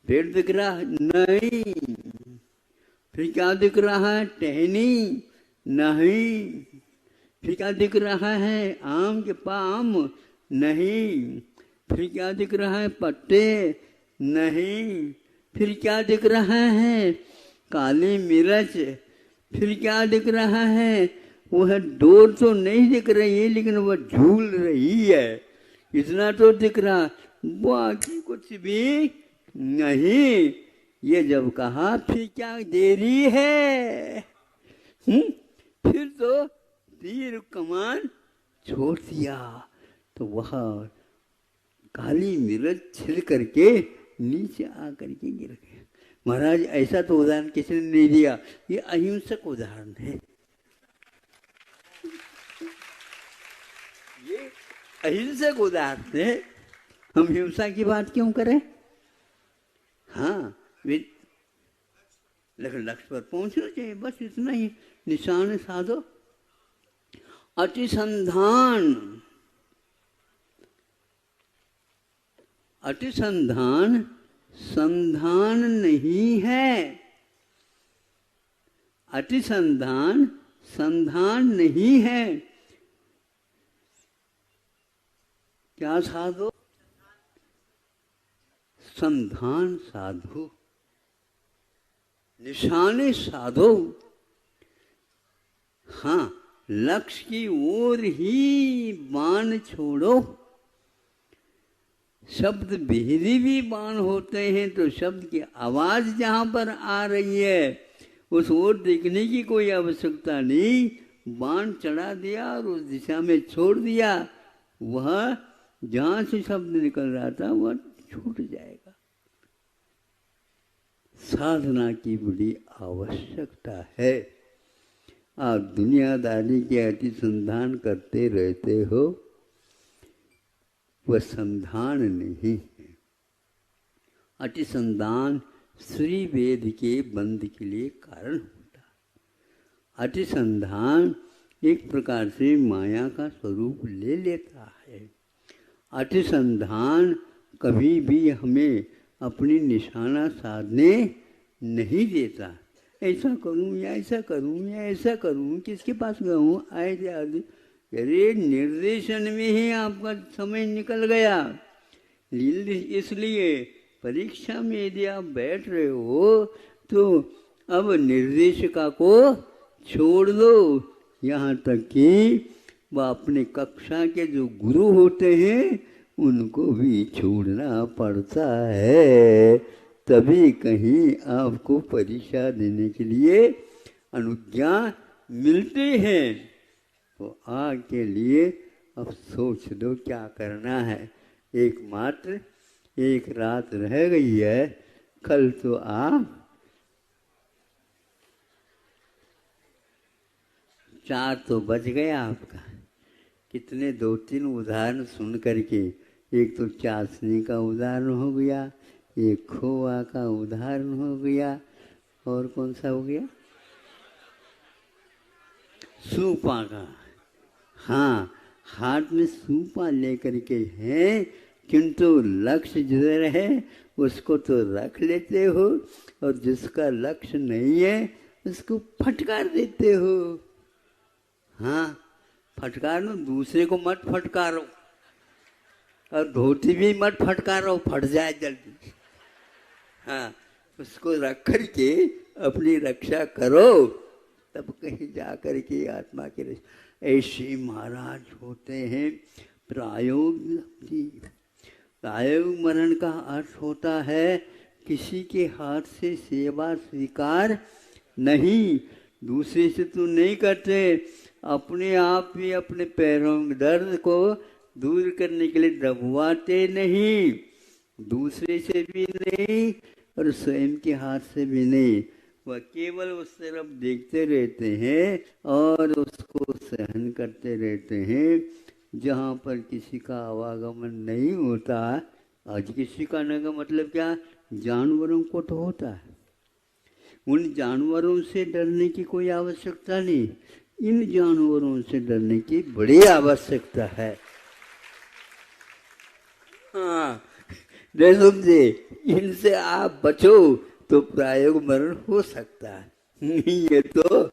पेट दिख रहा है? नहीं। फिर क्या दिख रहा है? टहनी? नहीं। फिर क्या दिख रहा है? आम के पाम? नहीं। फिर क्या दिख रहा है? पत्ते? नहीं। फिर क्या दिख रहा है? काली मिर्च। फिर क्या दिख रहा है? वह डोर तो नहीं दिख रही है, लेकिन वह झूल रही है, इतना तो दिख रहा, बाकी कुछ भी नहीं। ये जब कहा फिर क्या देरी है, फिर तो तीर कमान छोड़ दिया, तो वह काली मिर्च छिल करके नीचे आकर के गिर गया। महाराज ऐसा तो उदाहरण किसी ने नहीं दिया, ये अहिंसक उदाहरण है। ये अहिंसक उदाहरण है, हम हिंसा की बात क्यों करें? हाँ, लेकिन लक्ष्य पर पहुंचना चाहिए, बस इतना ही। निशान साधो। अतिसंधान, अतिसंधान संधान नहीं है। अतिसंधान संधान नहीं है। क्या साधो? संधान साधो, निशाने साधो। हाँ, लक्ष्य की ओर ही बाण छोड़ो। शब्द बिहरी भी बाण होते हैं, तो शब्द की आवाज जहां पर आ रही है उस ओर देखने की कोई आवश्यकता नहीं, बाण चढ़ा दिया और उस दिशा में छोड़ दिया, वह जहां से शब्द निकल रहा था वह छूट जाएगा। साधना की बड़ी आवश्यकता है। आप दुनियादारी के अनुसंधान करते रहते हो, वह संधान नहीं है। अतिसंधान श्री वेद के बंद के लिए कारण होता है। अतिसंधान एक प्रकार से माया का स्वरूप ले लेता है। अतिसंधान कभी भी हमें अपनी निशाना साधने नहीं देता। ऐसा करूं या ऐसा करूं या ऐसा करूं, किसके पास गऊँ आए थे आदि, अरे निर्देशन में ही आपका समय निकल गया। इसलिए परीक्षा में यदि आप बैठ रहे हो तो अब निर्देशिका को छोड़ दो। यहाँ तक कि वह अपने कक्षा के जो गुरु होते हैं उनको भी छोड़ना पड़ता है, तभी कहीं आपको परीक्षा देने के लिए अनुज्ञा मिलती है। तो आग के लिए अब सोच दो क्या करना है। एकमात्र एक रात रह गई है, कल तो आप 4 तो बज गया आपका। कितने 2-3 उदाहरण सुन करके, एक तो चाशनी का उदाहरण हो गया, एक खोआ का उदाहरण हो गया, और कौन सा हो गया, सूपा का। हाँ, हाथ में सूपा लेकर के हैं, किंतु लक्ष्य जिधर है उसको तो रख लेते हो, और जिसका लक्ष्य नहीं है उसको फटकार देते हो। हाँ, फटकारो, दूसरे को मत फटकारो, और धोती भी मत फटकारो, फट जाए जल्दी। हाँ, उसको रख कर के अपनी रक्षा करो, तब कहीं जा कर के आत्मा के रक्षा। ऐसे महाराज होते हैं। प्रायोग मरण का अर्थ होता है किसी के हाथ से सेवा स्वीकार नहीं, दूसरे से तो नहीं करते, अपने आप ही अपने पैरों में दर्द को दूर करने के लिए दबवाते नहीं, दूसरे से भी नहीं और स्वयं के हाथ से भी नहीं। वह केवल उस तरफ देखते रहते हैं और उसको सहन करते रहते हैं। जहाँ पर किसी का आवागमन नहीं होता, आज किसी का आने का मतलब क्या, जानवरों को तो होता है, उन जानवरों से डरने की कोई आवश्यकता नहीं, इन जानवरों से डरने की बड़ी आवश्यकता है। हाँ, समझे, इनसे आप बचो तो प्रायोग मरण हो सकता है, नहीं ये तो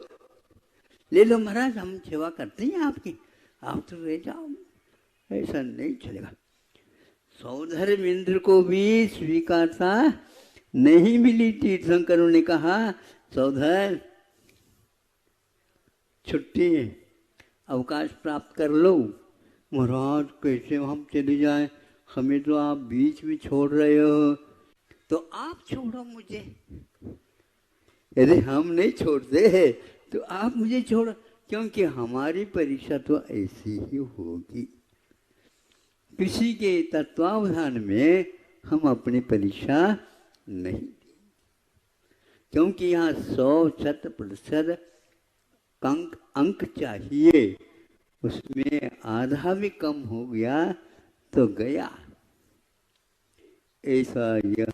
ले लो महाराज, हम सेवा करते हैं आपकी, आप तो रह जाओ, ऐसा नहीं चलेगा। सौधर्मेंद्र को भी स्वीकारता नहीं मिली। तीर्थंकरों ने कहा, सौधर छुट्टी अवकाश प्राप्त कर लो। महाराज कैसे हम चले जाएं, हमें तो आप बीच में छोड़ रहे हो, तो आप छोड़ो मुझे। यदि हम नहीं छोड़ते हैं तो आप मुझे छोड़ो, क्योंकि हमारी परीक्षा तो ऐसी ही होगी। किसी के तत्वावधान में हम अपनी परीक्षा नहीं दी, क्योंकि यहाँ 100% अंक चाहिए, उसमें आधा भी कम हो गया तो गया। ऐसा यह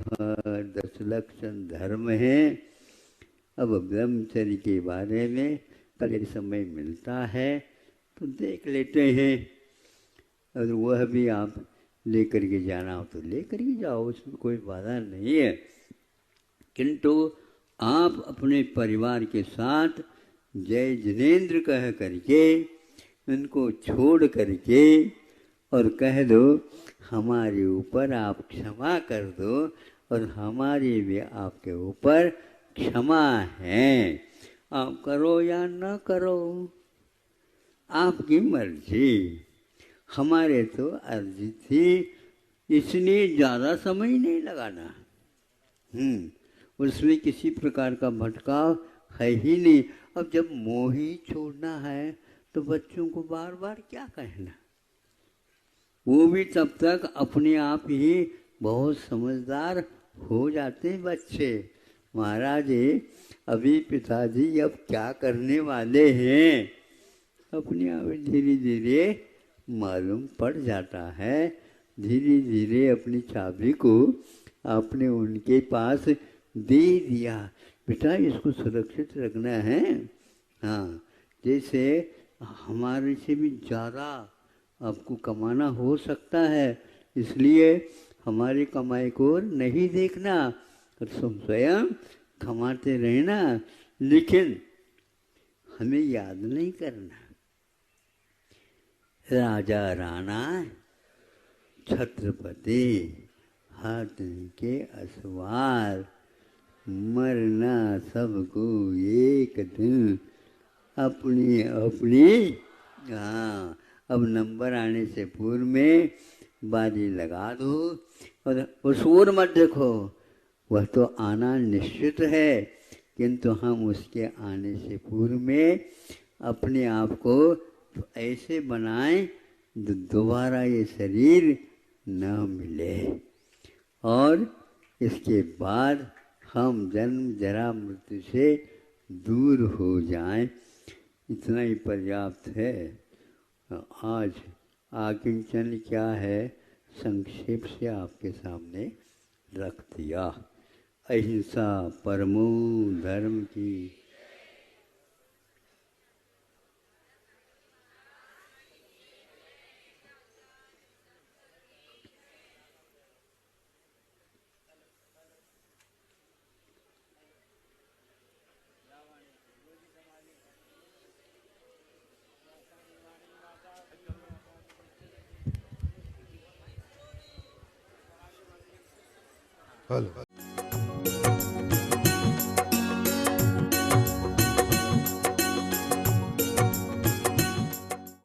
10 लक्षण धर्म है। अब ब्रह्मचर्य के बारे में कल यदि समय मिलता है तो देख लेते हैं, और वह भी आप लेकर के जाना हो तो लेकर के जाओ, उसमें कोई बाधा नहीं है। किंतु आप अपने परिवार के साथ जय जिनेन्द्र कह करके उनको छोड़ करके और कह दो, हमारे ऊपर आप क्षमा कर दो और हमारी भी आपके ऊपर क्षमा है, आप करो या न करो, आपकी मर्जी। हमारे तो अर्जी थी इसलिए ज़्यादा समय नहीं लगाना। उसमें किसी प्रकार का भटकाव है ही नहीं। अब जब मोह ही छोड़ना है तो बच्चों को बार बार क्या कहना। वो भी तब तक अपने आप ही बहुत समझदार हो जाते हैं बच्चे। महाराज अभी पिताजी अब क्या करने वाले हैं अपने आप धीरे धीरे मालूम पड़ जाता है। धीरे धीरे अपनी चाबी को आपने उनके पास दे दिया, बेटा इसको सुरक्षित रखना है। हाँ, जैसे हमारे से भी ज़्यादा आपको कमाना हो सकता है, इसलिए हमारी कमाई को नहीं देखना और तुम स्वयं कमाते रहना, लेकिन हमें याद नहीं करना। राजा राणा छत्रपति हाथी के असवार, मरना सबको एक दिन अपनी अपनी। हाँ, अब नंबर आने से पूर्व में बाजी लगा दो और शोर मत देखो। वह तो आना निश्चित है, किंतु हम उसके आने से पूर्व में अपने आप को ऐसे बनाएं दोबारा ये शरीर न मिले और इसके बाद हम जन्म जरा मृत्यु से दूर हो जाएं। इतना ही पर्याप्त है। आज आकिंचन क्या है संक्षेप से आपके सामने रख दिया। अहिंसा परमो धर्म की। हेलो।